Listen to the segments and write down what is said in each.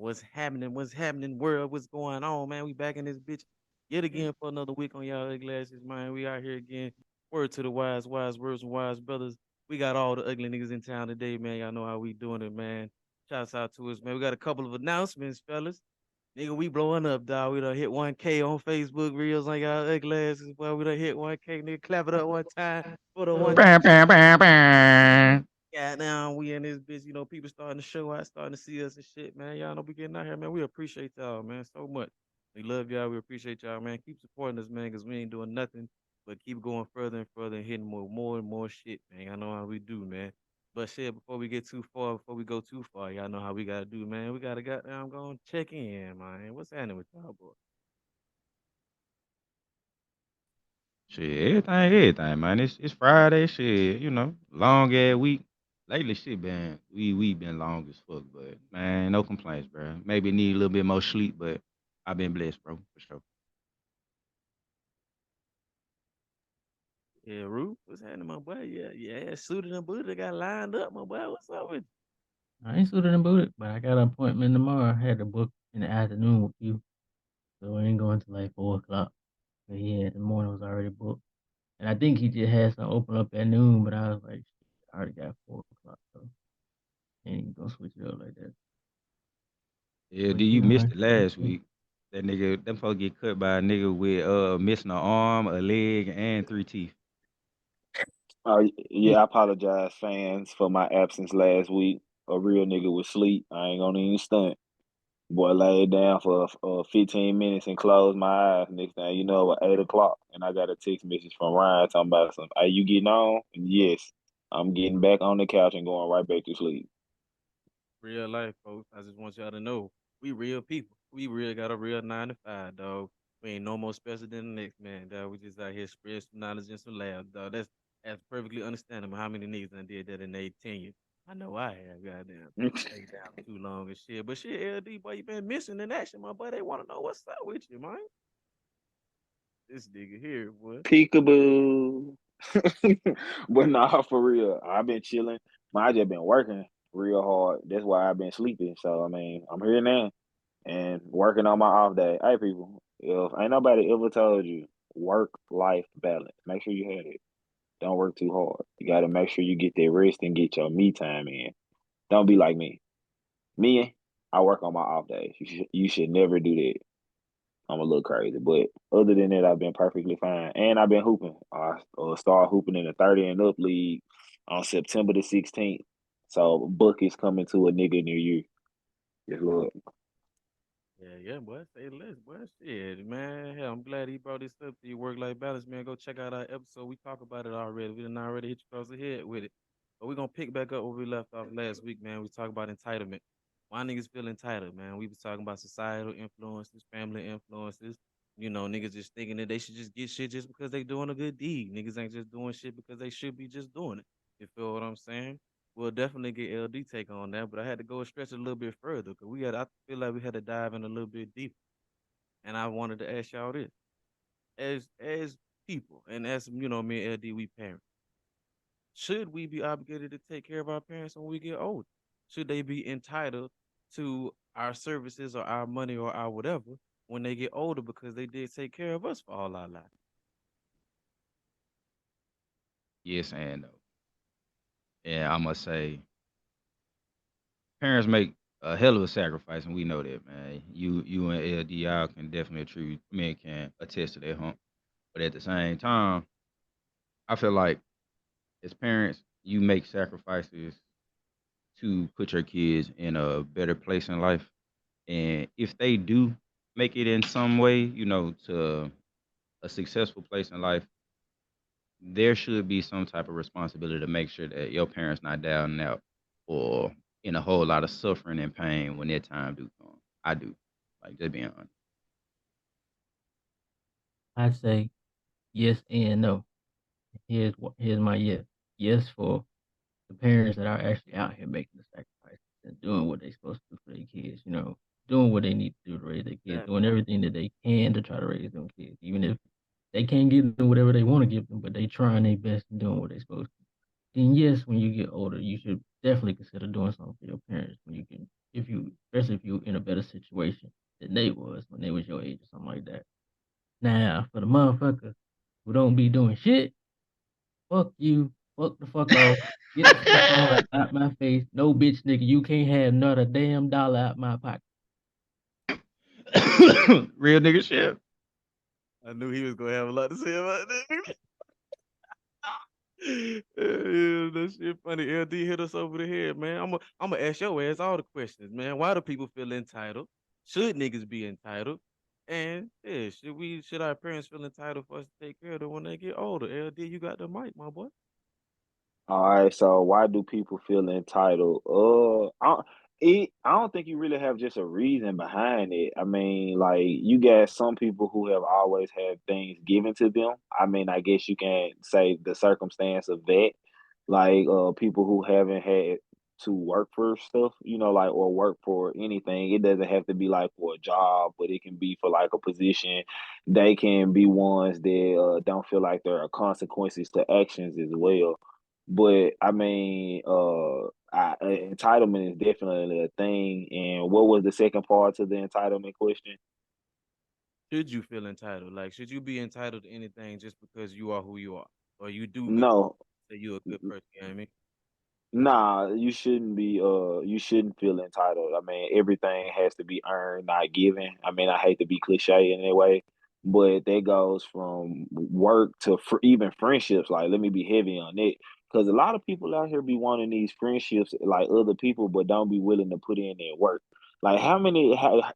What's happening? What's happening, world? What's going on, man? We back in this bitch yet again for another week on y'all ugly glasses, man. We out here again. Word to the wise, wise words and wise brothers. We got all the ugly niggas in town today, man. Y'all know how we doing it, man. Shouts out to us, man. We got a couple of announcements, fellas. Nigga, we blowing up, dog. We done hit 1K on Facebook Reels on y'all ugly glasses. Boy, we done hit 1K, nigga. Clap it up one time for the one. Bam, bam, bam, bam. Yeah, now we in this bitch, people starting to show out, starting to see us and shit, man. Y'all know we getting out here, man. We appreciate y'all, man, so much. We love y'all. We appreciate y'all, man. Keep supporting us, man, because we ain't doing nothing but keep going further and further and hitting more and more shit, man. Y'all know how we do, man. But shit, before we get too far, before we go too far, y'all know how we gotta do, man. We gotta goddamn go and check in, man. What's happening with y'all, boy? Shit, everything, man. It's Friday, shit, long ass week. Lately, shit we been long as fuck, but man, no complaints, bro. Maybe need a little bit more sleep, but I've been blessed, bro, for sure. Yeah, Roof, what's happening, my boy? Yeah, suited and booted got lined up, my boy. What's up with I ain't suited and booted, but I got an appointment tomorrow. I had to book in the afternoon with you, so I ain't going to like 4 o'clock. But yeah, the morning was already booked, and I think he just had some open up at noon. But I was like, "Shit, I already got 4 o'clock, so ain't even gonna switch it up like that." Yeah, But do you yeah, missed man, it that's last cool. week? That nigga, them folks get cut by a nigga with missing an arm, a leg, and three teeth. Yeah, I apologize, fans, for my absence last week. A real nigga was sleep. I ain't gonna even stunt. Boy laid down for 15 minutes and closed my eyes. Next thing you know, at 8 o'clock, and I got a text message from Ryan talking about something. Are you getting on? And yes, I'm getting back on the couch and going right back to sleep. real life, folks? I just want y'all to know we real people. We real got a real 9 to 5, dog. We ain't no more special than the next man, dog. We just out here spread some knowledge and some laughs, dog. That's perfectly understandable. How many niggas done did that in their tenure? I know I have, goddamn. Stay down too long and shit. But shit, LD, boy, you been missing in action, my boy. They want to know what's up with you, man. This nigga here, boy. Peekaboo. But nah, for real, I've been chilling. I just been working real hard. That's why I've been sleeping. So I mean, I'm here now and working on my off day. Hey, people, if ain't nobody ever told you work life balance, make sure you have it. Don't work too hard. You got to make sure you get that rest and get your me time in. Don't be like me. Me, I work on my off days. You should never do that. I'm a little crazy, but other than that, I've been perfectly fine. And I've been hooping. I started hooping in the 30 and up league on September the 16th. So Buck is coming to a nigga near you. Just look. Yeah, boy. Say less, boy. Shit, man. Hell, I'm glad he brought this up to you. Work life balance, man. Go check out our episode. We talk about it already. We didn't already hit you across the head with it. But we're gonna pick back up where we left off last week, man. We talk about entitlement. Why niggas feel entitled, man? We was talking about societal influences, family influences. Niggas just thinking that they should just get shit just because they doing a good deed. Niggas ain't just doing shit because they should be just doing it. You feel what I'm saying? We'll definitely get LD take on that, but I had to go and stretch it a little bit further because I feel like we had to dive in a little bit deeper. And I wanted to ask y'all this. As people and as me and LD, we parents, should we be obligated to take care of our parents when we get older? Should they be entitled to our services or our money or our whatever when they get older because they did take care of us for all our life? Yes and no. And I must say, parents make a hell of a sacrifice, and we know that, man. You and LDR can definitely attribute, men can attest to that, hump. But at the same time, I feel like as parents, you make sacrifices to put your kids in a better place in life. And if they do make it in some way, to a successful place in life, there should be some type of responsibility to make sure that your parents not down and out or in a whole lot of suffering and pain when their time do come. I do. Like just being honest. I'd say yes and no. Here's my yes. Yes for the parents that are actually out here making the sacrifices and doing what they're supposed to do for their kids. Doing what they need to do to raise their kids, That doing everything that they can to try to raise them kids, even if they can't give them whatever they want to give them, but they trying their best and doing what they're supposed to. Then yes, when you get older, you should definitely consider doing something for your parents when you can, if you, especially if you're in a better situation than they was when they was your age or something like that. Now, for the motherfucker who don't be doing shit, fuck you, fuck the fuck off, get the fuck on out my face. No bitch nigga, you can't have another damn dollar out my pocket. Real nigga shit. I knew he was gonna have a lot to say about that. Yeah, that shit funny. LD hit us over the head, man. I'm gonna ask your ass all the questions, man. Why do people feel entitled? Should niggas be entitled? And yeah, should our parents feel entitled for us to take care of them when they get older? LD, you got the mic, my boy. All right, so why do people feel entitled? I don't think you really have just a reason behind it. I mean, like you got some people who have always had things given to them. I mean, I guess you can say the circumstance of that, like people who haven't had to work for stuff, like or work for anything. It doesn't have to be like for a job, but it can be for like a position. They can be ones that don't feel like there are consequences to actions as well. But I mean, entitlement is definitely a thing. And what was the second part to the entitlement question? Should you feel entitled? Like, should you be entitled to anything just because you are who you are, or you do good, No, say you're a good person? You know what I mean? nah, you shouldn't be you shouldn't feel entitled. I mean, everything has to be earned, not given. I mean, I hate to be cliche in a way, but that goes from work to even friendships. Like, let me be heavy on it. Because a lot of people out here be wanting these friendships like other people, but don't be willing to put in their work. Like,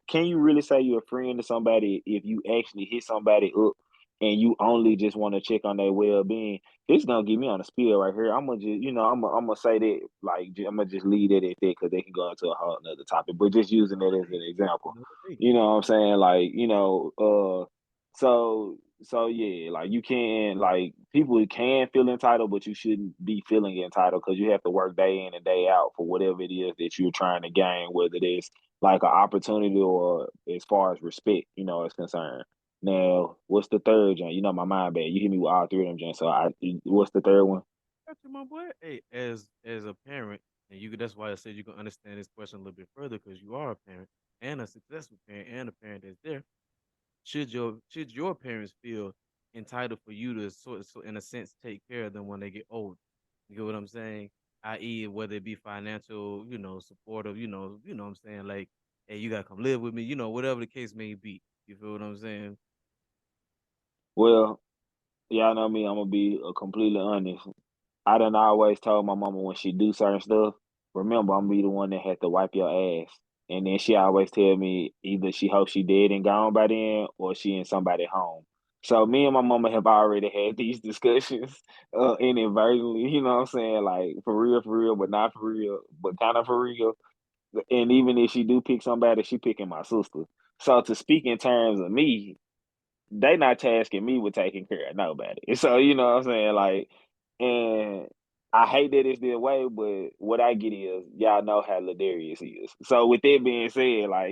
can you really say you're a friend to somebody if you actually hit somebody up and you only just want to check on their well being? This gonna get me on a spiel right here. I'm gonna just, I'm gonna say that, like, I'm gonna just leave it at that because they can go into a whole another topic. But just using it as an example, you know what I'm saying? Like, so yeah, like you can, like, people can feel entitled, but you shouldn't be feeling entitled because you have to work day in and day out for whatever it is that you're trying to gain, whether it is like an opportunity or as far as respect, is concerned. Now, what's the third joint? You know my mind bad. You hit me with all three of them joints. So what's the third one? Got you, my boy. Hey, as a parent, and that's why I said you can understand this question a little bit further because you are a parent and a successful parent and a parent that's there. Should your parents feel entitled for you to so in a sense take care of them when they get old? You get what I'm saying? I.e., whether it be financial, supportive, what I'm saying, like, hey, you gotta come live with me, whatever the case may be. You feel what I'm saying? Well, y'all know me. I'm gonna be completely honest. I done always told my mama when she do certain stuff, remember I'm be the one that had to wipe your ass. And then she always tell me either she hopes she dead and gone by then or she in somebody home. So me and my mama have already had these discussions inadvertently, you know what I'm saying? Like for real, but not for real, but kind of for real. And even if she do pick somebody, she picking my sister. So to speak in terms of me, they not tasking me with taking care of nobody. So you know what I'm saying? Like, and I hate that it's this way, but what I get is y'all know how Ladarius is. So with that being said, like,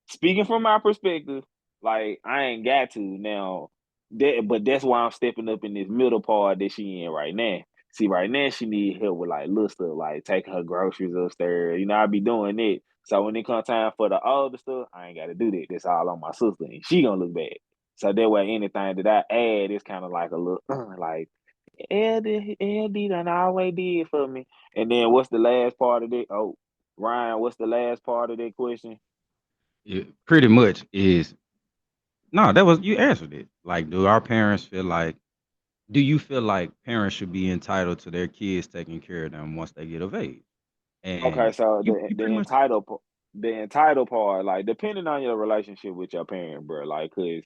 speaking from my perspective, like I ain't got to now. But that's why I'm stepping up in this middle part that she in right now. See, right now she need help with like little stuff, like taking her groceries upstairs. I be doing it. So when it come time for the older stuff, I ain't got to do that. That's all on my sister, and she gonna look bad. So that way, anything that I add is kind of like a little like LD done always did for me. And then what's the last part of that? Oh, Ryan, what's the last part of that question? It pretty much is no, that was you answered it. Like, do our parents feel like do you feel like parents should be entitled to their kids taking care of them once they get of age? Okay, And so you the you the pretty much entitled the entitled part, like depending on your relationship with your parent, bro, like, cause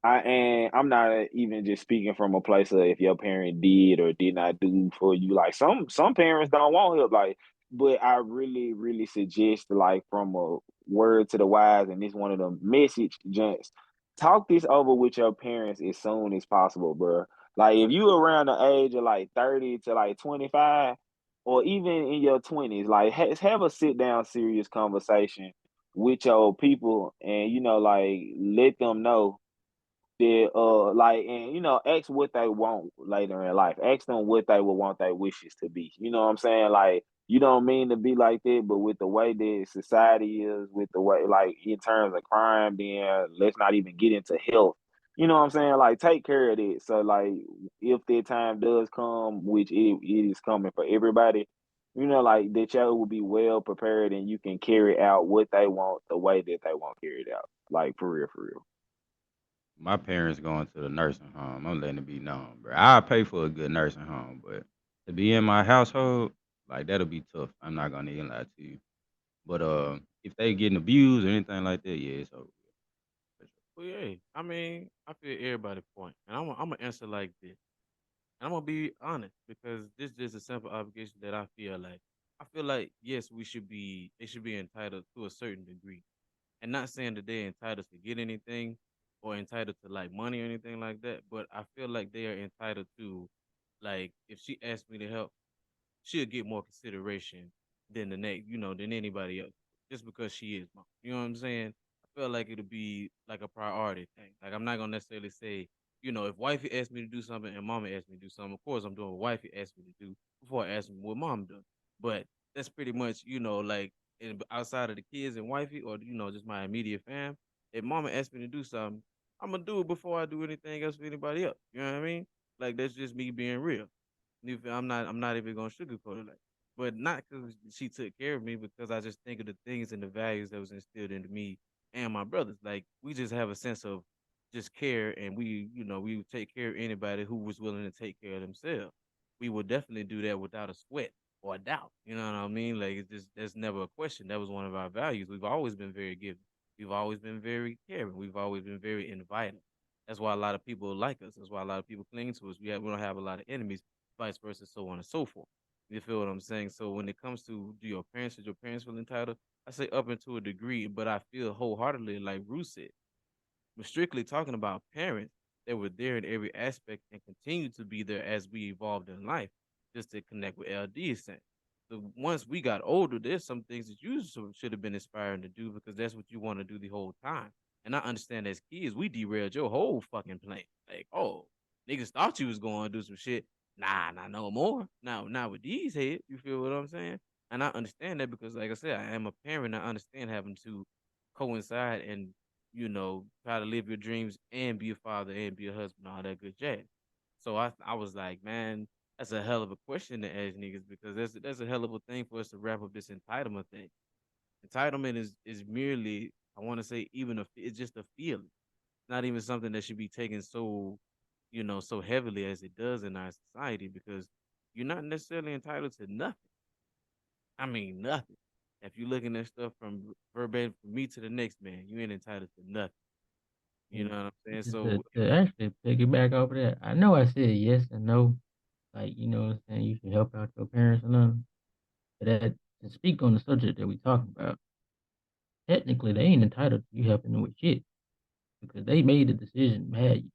I'm not even just speaking from a place of if your parent did or did not do for you. Like some parents don't want help, like, but I really really suggest, like, from a word to the wise, and this one of the message gents, talk this over with your parents as soon as possible, bro. Like if you around the age of like 30 to like 25 or even in your 20s, like have a sit down serious conversation with your people, and like let them know that like, and ask what they want later in life. Ask them what they would want their wishes to be. You know what I'm saying? Like you don't mean to be like that, but with the way that society is, with the way like in terms of crime, then let's not even get into health. You know what I'm saying? Like take care of it. So like if that time does come, which it is coming for everybody, like that y'all will be well prepared and you can carry out what they want the way that they want carried out. Like for real, for real. My parents going to the nursing home. I'm letting it be known, bro. I'll pay for a good nursing home, but to be in my household, like that'll be tough. I'm not gonna even lie to you. But if they getting abused or anything like that, yeah, it's over. For sure. Well, yeah, I mean, I feel everybody point, and I'm gonna answer like this. And I'm gonna be honest because this is a simple obligation that I feel like. I feel like yes, they should be entitled to a certain degree, and not saying that they're entitled to get anything or entitled to like money or anything like that. But I feel like they are entitled to, like, if she asks me to help, she'll get more consideration than the next, than anybody else, just because she is mom. You know what I'm saying? I feel like it'll be like a priority thing. Like I'm not gonna necessarily say, if wifey asked me to do something and mama asked me to do something, of course I'm doing what wifey asked me to do before I ask me what mom does. But that's pretty much, like outside of the kids and wifey, or just my immediate fam. If mama asked me to do something, I'm gonna do it before I do anything else for anybody else. You know what I mean? Like that's just me being real. I'm not even gonna sugarcoat it, like, but not because she took care of me, because I just think of the things and the values that was instilled into me and my brothers. Like we just have a sense of just care, and we would take care of anybody who was willing to take care of themselves. We would definitely do that without a sweat or a doubt. You know what I mean? Like it's just that's never a question. That was one of our values. We've always been very giving. We've always been very caring. We've always been very inviting. That's why a lot of people like us. That's why a lot of people cling to us. We don't have a lot of enemies, vice versa, so on and so forth. You feel what I'm saying? So when it comes to should your parents feel entitled? I say up into a degree, but I feel wholeheartedly like Bruce said. We're strictly talking about parents that were there in every aspect and continue to be there as we evolved in life, just to connect with LD is saying. So once we got older, there's some things that you should have been aspiring to do because that's what you want to do the whole time. And I understand as kids, we derailed your whole fucking plan. Like, oh, niggas thought you was going to do some shit. Nah, not no more. Now, not with these heads. You feel what I'm saying? And I understand that because, like I said, I am a parent. I understand having to coincide and try to live your dreams and be a father and be a husband, all that good jazz. So I was like, man, that's a hell of a question to ask niggas because that's a hell of a thing for us to wrap up this entitlement thing. Entitlement is merely, I want to say, it's just a feeling, not even something that should be taken so heavily as it does in our society because you're not necessarily entitled to nothing. I mean, nothing. If you're looking at stuff from verbatim from me to the next man, you ain't entitled to nothing. You know And what I'm saying? just So to actually piggyback over that, I know I said yes and no, like what I'm saying, you should help out your parents and nothing. But to speak on the subject that we talking about, technically they ain't entitled to you helping them with shit because they made the decision to have you,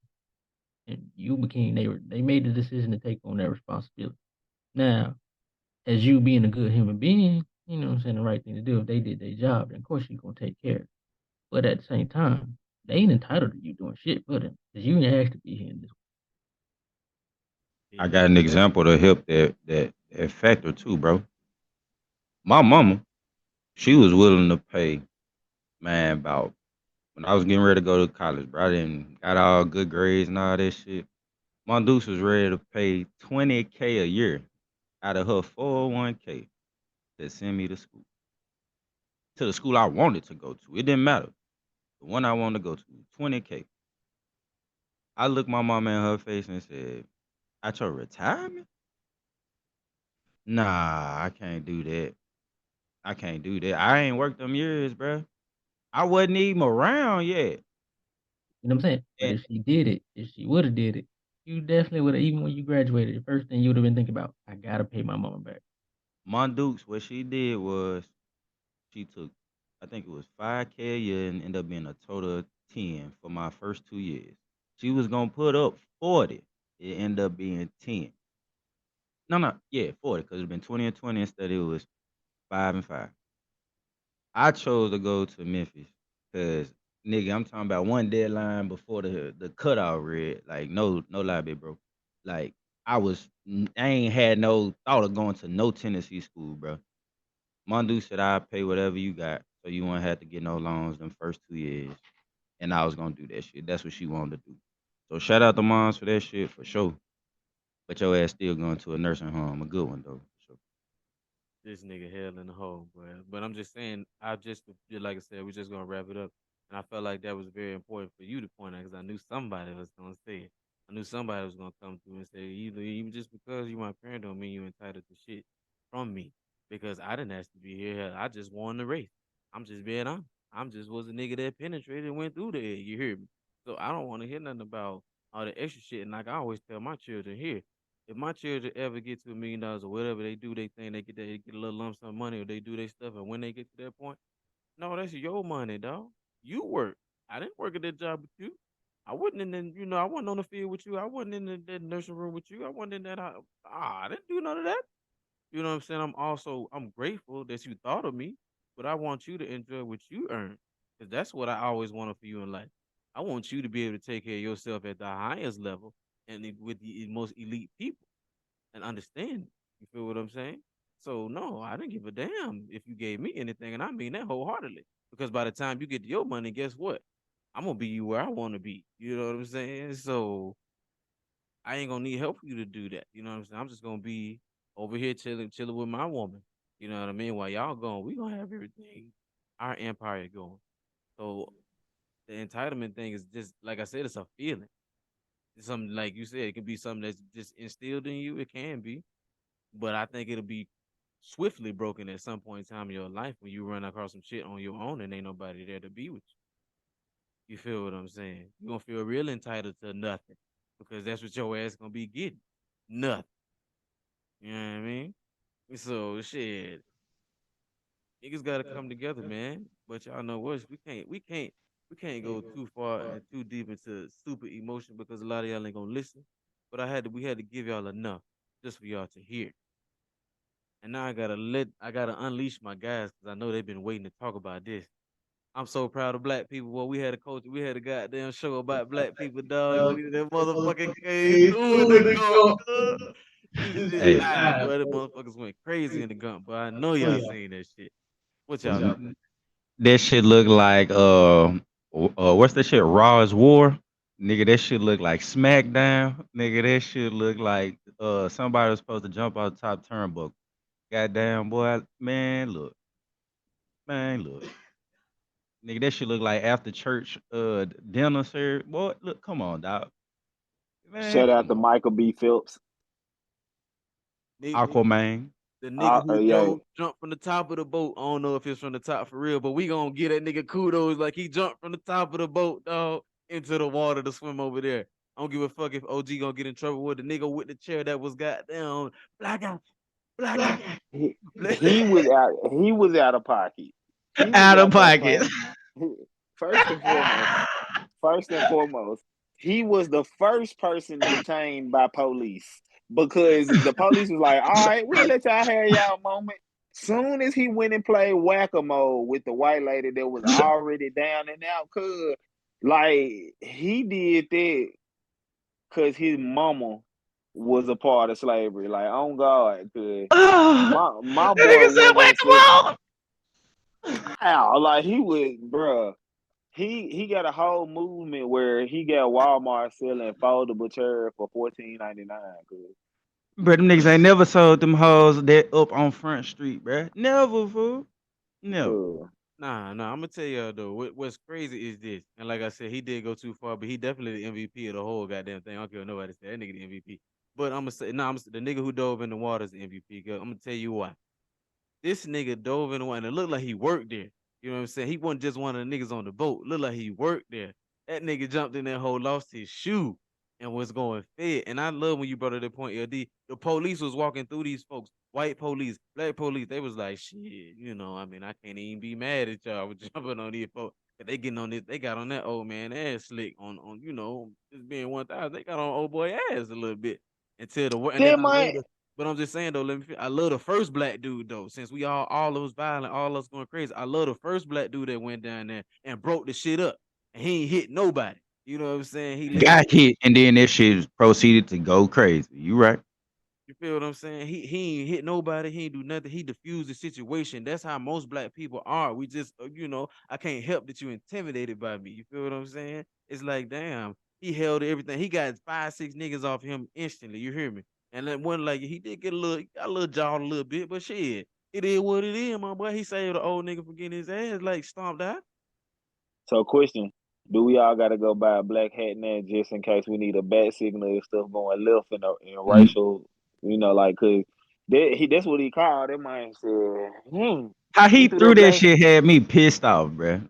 and you became they made the decision to take on that responsibility. Now, as you being a good human being, what I'm saying, the right thing to do. If they did their job, then of course you're gonna take care. But at the same time, they ain't entitled to you doing shit for them because you ain't asked to be here in this. I yeah, got an example to help that factor too, bro. My mama, she was willing to pay, man, about when I was getting ready to go to college, bro. I didn't got all good grades and all that shit. My Deuce was ready to pay 20K a year out of her 401K to send me to the school I wanted to go to. It didn't matter. The one I wanted to go to, 20K. I looked my mama in her face and said, at your retirement? Nah, I can't do that. I can't do that. I ain't worked them years, bro. I wasn't even around yet. You know what I'm saying? But And if she did it, if she would have did it, you definitely would have. Even when you graduated, the first thing you would have been thinking about, I gotta pay my mama back. Dukes, what she did was she took, I think it was 5K a year and ended up being a total of 10 for my first 2 years. She was gonna put up 40. It ended up being 10. No, no, yeah, 40, because it'd been 20 and 20 instead it was 5 and 5. I chose to go to Memphis because nigga, I'm talking about one deadline before the cutoff read. Like, no lie, big bro. Like, I ain't had no thought of going to no Tennessee school, bro. Mondu said I'll pay whatever you got, so you won't have to get no loans them first 2 years. And I was gonna do that shit. That's what she wanted to do. So shout out to moms for that shit for sure. But your ass still going to a nursing home, a good one though. So This nigga hell in the hole, boy. But I'm just saying, like I said, we're just gonna wrap it up. And I felt like that was very important for you to point out because I knew somebody was gonna say it. I knew somebody was gonna come through and say, either even just because you my parent don't mean you entitled to shit from me. Because I didn't ask to be here. Hell, I just won the race. I'm just being honest. I'm just was a nigga that penetrated and went through the egg. You hear me? So I don't want to hear nothing about all the extra shit. And like I always tell my children here, if my children ever get to $1 million or whatever they do, they think they get a little lump sum money or they do their stuff, and when they get to that point, no, that's your money, dog. You work. I didn't work at that job with you. I wasn't in the, I wasn't on the field with you. I wasn't in that nursing room with you. I wasn't in that. I didn't do none of that. You know what I'm saying? I'm grateful that you thought of me, but I want you to enjoy what you earn, because that's what I always wanted for you in life. I want you to be able to take care of yourself at the highest level and with the most elite people and understand. You feel what I'm saying? So no, I didn't give a damn if you gave me anything, and I mean that wholeheartedly. Because by the time you get to your money, guess what? I'm gonna be you where I want to be. You know what I'm saying? So I ain't gonna need help for you to do that. You know what I'm saying? I'm just gonna be over here chilling with my woman. You know what I mean? While y'all going, we gonna have everything, our empire going. So the entitlement thing is just like I said, it's a feeling. It's something like you said, it can be something that's just instilled in you. It can be, but I think it'll be swiftly broken at some point in time in your life when you run across some shit on your own and ain't nobody there to be with you. You feel what I'm saying? You're gonna feel real entitled to nothing because that's what your ass gonna be getting. Nothing. You know what I mean? So shit, niggas gotta come together, man. But y'all know what? We can't go too far and too deep into super emotion because a lot of y'all ain't gonna listen. But we had to give y'all enough just for y'all to hear. And now I gotta unleash my guys because I know they've been waiting to talk about this. I'm so proud of black people. Well, we had a goddamn show about black people, dog. We that motherfucking came through in the gump, dog. This shit hey, live, boy. The motherfuckers went crazy in the gump, but I know y'all seen that shit. What y'all think? that shit look like what's that shit? Raw as War, nigga. That shit look like SmackDown, nigga. That shit look like somebody was supposed to jump out the top turnbuckle. Goddamn boy, man, look, nigga. That shit look like after church dinner service. Boy, look, come on, dog. Man, Shout out come to on, Michael B. Phelps. Aquaman. The nigga who Yeah. jumped from the top of the boat. I don't know if it's from the top for real, but we gonna get that nigga kudos like he jumped from the top of the boat, dog, into the water to swim over there. I don't give a fuck if OG gonna get in trouble with the nigga with the chair that was goddamn black out, black out. He, he was out. He was out of pocket. He was Out of out there pocket. playing. First and foremost, first and foremost, he was the first person detained by police because the police was like, "All right, we'll let y'all have y'all moment." Soon as he went and played whack-a-mole with the white lady that was already down and out, cause like he did that because his mama was a part of slavery. Like on God, cause my That boy nigga said, went "Wait, and said, come "Ow!" Like he was, bruh. He got a whole movement where he got Walmart selling foldable chairs for $14.99. Bro, them niggas ain't never sold them hoes that up on Front Street, bro. Never, fool. Never. Uh, Nah. I'm gonna tell y'all though. What's crazy is this, and like I said, he did go too far, but he definitely the MVP of the whole goddamn thing. I don't care what nobody say. That nigga the MVP. But I'm gonna say, nah, the nigga who dove in the water is the MVP. I'm gonna tell you why. This nigga dove in the water and it looked like he worked there. You know what I'm saying? He wasn't just one of the niggas on the boat. Looked like he worked there. That nigga jumped in that hole, lost his shoe, and was going fed. And I love when you brought up that point, LD. The police was walking through these folks, white police, black police. They was like, shit, I mean, I can't even be mad at y'all for jumping on these folks. They getting on this, they got on that old man ass slick on just being 1,000. They got on old boy ass a little bit until and then that I love might the but I'm just saying though, I love the first black dude though. Since we all of us violent, all of us going crazy. I love the first black dude that went down there and broke the shit up. And he ain't hit nobody. You know what I'm saying? He let Got hit, and then that shit proceeded to go crazy. You right? You feel what I'm saying? He ain't hit nobody. He ain't do nothing. He diffused the situation. That's how most black people are. We just, I can't help that you intimidated by me. You feel what I'm saying? It's like, damn, he held everything. He got 5, 6 niggas off him instantly. You hear me? And then one like he did get got a little jawed a little bit, but shit, it is what it is, my boy. He saved the old nigga from getting his ass like stomped out. So, question: do we all got to go buy a black hat now just in case we need a bat signal and stuff going left in a Mm. racial, like, cause that's what he called. That man said, How he he threw threw that that black. shit had me pissed off, bruh.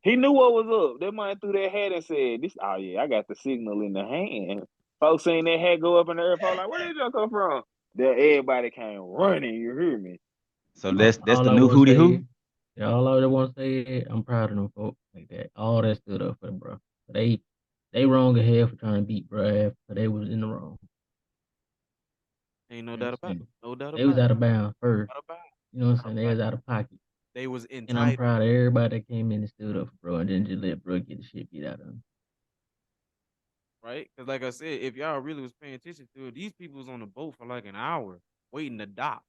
He knew what was up. That man threw that hat and said, "This, oh yeah, I got the signal in the hand." Folks seen that hat go up in the air. Folks like, where did y'all come from? That everybody came running. You hear me? So All, that's all the I new want to hootie say, who. yeah, all I want to say is I'm proud of them folks like that. All that stood up for them, bro. They wrong ahead for trying to beat bro ass, but they was in the wrong. Ain't no You know doubt what about I'm it. saying? No doubt They was about it. out of bounds first. Doubt about it. You know what I'm Doubt saying? They about was it. out of pocket. They was And I'm entitled. proud of everybody that came in and stood up for bro and didn't just let bro get the shit beat out of him. Right? Because like I said, if y'all really was paying attention to it, these people was on the boat for like an hour waiting to dock,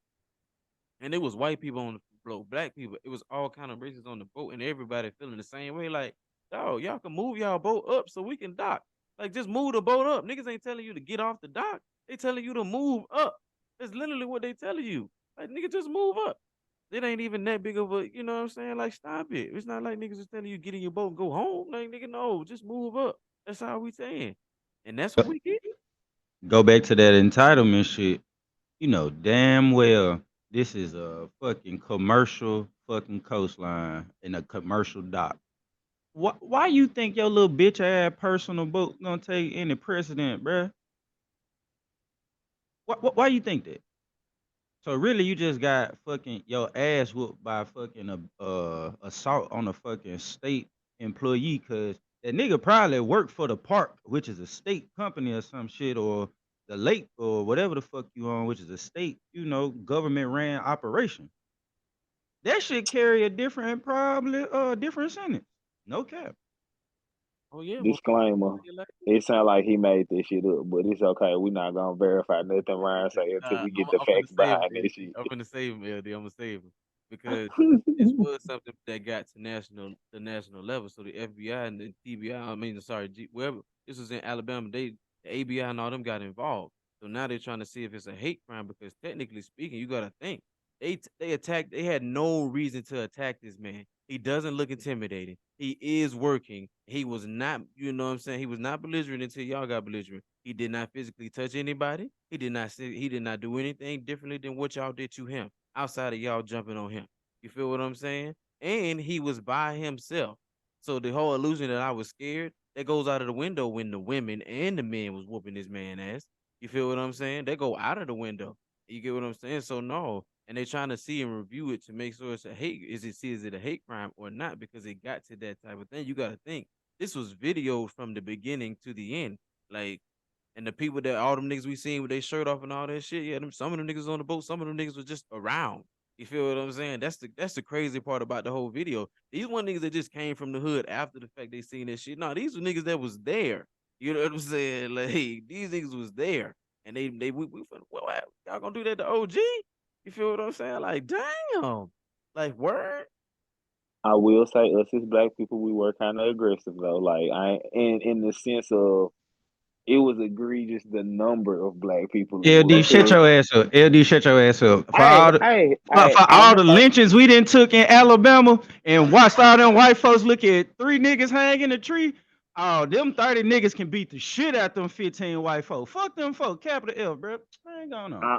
and it was white people on the boat, black people. It was all kind of races on the boat, and everybody feeling the same way. Like, dog, y'all can move y'all boat up so we can dock. Like, just move the boat up. Niggas ain't telling you to get off the dock. They telling you to move up. That's literally what they telling you. Like, nigga, just move up. It ain't even that big of a, you know what I'm saying? Like, stop it. It's not like niggas is telling you get in your boat and go home. Like, nigga, no, just move up. That's all we saying. And that's what we get. Go back to that entitlement shit. You know damn well this is a fucking commercial fucking coastline in a commercial dock. Why you think your little bitch ass personal boat gonna take any precedent, bruh? Why you think that? So really, you just got fucking your ass whooped by fucking assault on a fucking state employee, cause that nigga probably worked for the park, which is a state company or some shit, or the lake or whatever the fuck you on, which is a state, government ran operation. That should carry a different, probably different sentence. No cap. Oh, yeah, most Disclaimer: definitely. it sounds like he made this shit up, but it's okay. We're not gonna verify nothing Ryan say until we get the I'm gonna facts save him, behind this LD. shit. I'm gonna save him, LD. I'm gonna save him because this was something that got to national level. So the FBI and the TBI, I mean, sorry, wherever this was in Alabama, the ABI and all them got involved. So now they're trying to see if it's a hate crime because technically speaking, you got to think they attacked. They had no reason to attack this man. He doesn't look intimidating. He is working. He was not, you know what I'm saying? He was not belligerent until y'all got belligerent. He did not physically touch anybody. He did not do anything differently than what y'all did to him outside of y'all jumping on him. You feel what I'm saying? And he was by himself. So the whole illusion that I was scared, that goes out of the window when the women and the men was whooping this man ass. You feel what I'm saying? They go out of the window. You get what I'm saying? So no, and they're trying to see and review it to make sure it's a hate. Is it a hate crime or not? Because it got to that type of thing. You got to think this was videoed from the beginning to the end. Like, and the people that all them niggas we seen with their shirt off and all that shit, yeah, some of them niggas on the boat, some of them niggas was just around. You feel what I'm saying? That's the crazy part about the whole video. These one niggas that just came from the hood after the fact they seen that shit. No, these were niggas that was there. You know what I'm saying? Like these niggas was there, and we what, y'all gonna do that to OG? You feel what I'm saying? Like damn, like word. I will say, us as black people, we were kind of aggressive though. Like I, in the sense of it was egregious the number of black people it LD, was. shut your ass up. LD, shut your ass up. For Hey, all the hey, for, hey, for I'm all the lynchings we didn't took in Alabama and watched all them white folks look at 3 niggas hang in a tree. Oh, them 30 niggas can beat the shit out them 15 white folks. Fuck them folks. Capital F, bro. I ain't going on. I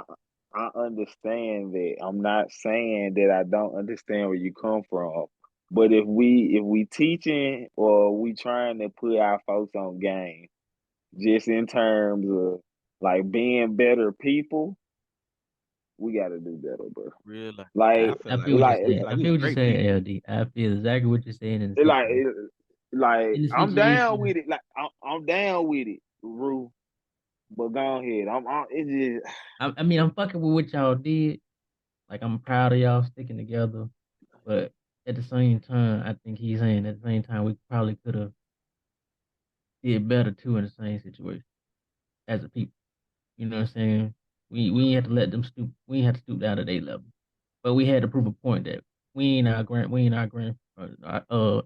I understand that. I'm not saying that I don't understand where you come from. But if we teaching or we trying to put our folks on game, just in terms of like being better people, we got to do better, bro. Real life. I Like feel I like feel what we you're like I saying. feel like I we feel was what you're great saying, people. LD. I feel exactly what you're saying in the like situation. like In the I'm down situation, with it. Like I'm down with it, Rue. But go ahead. It's just I mean, I'm fucking with what y'all did. Like, I'm proud of y'all sticking together. But at the same time, I think he's saying at the same time, we probably could have did better too in the same situation as a people. You know what I'm saying? We ain't have to let them stoop. We ain't have to stoop down to their level, but we had to prove a point that we ain't our grand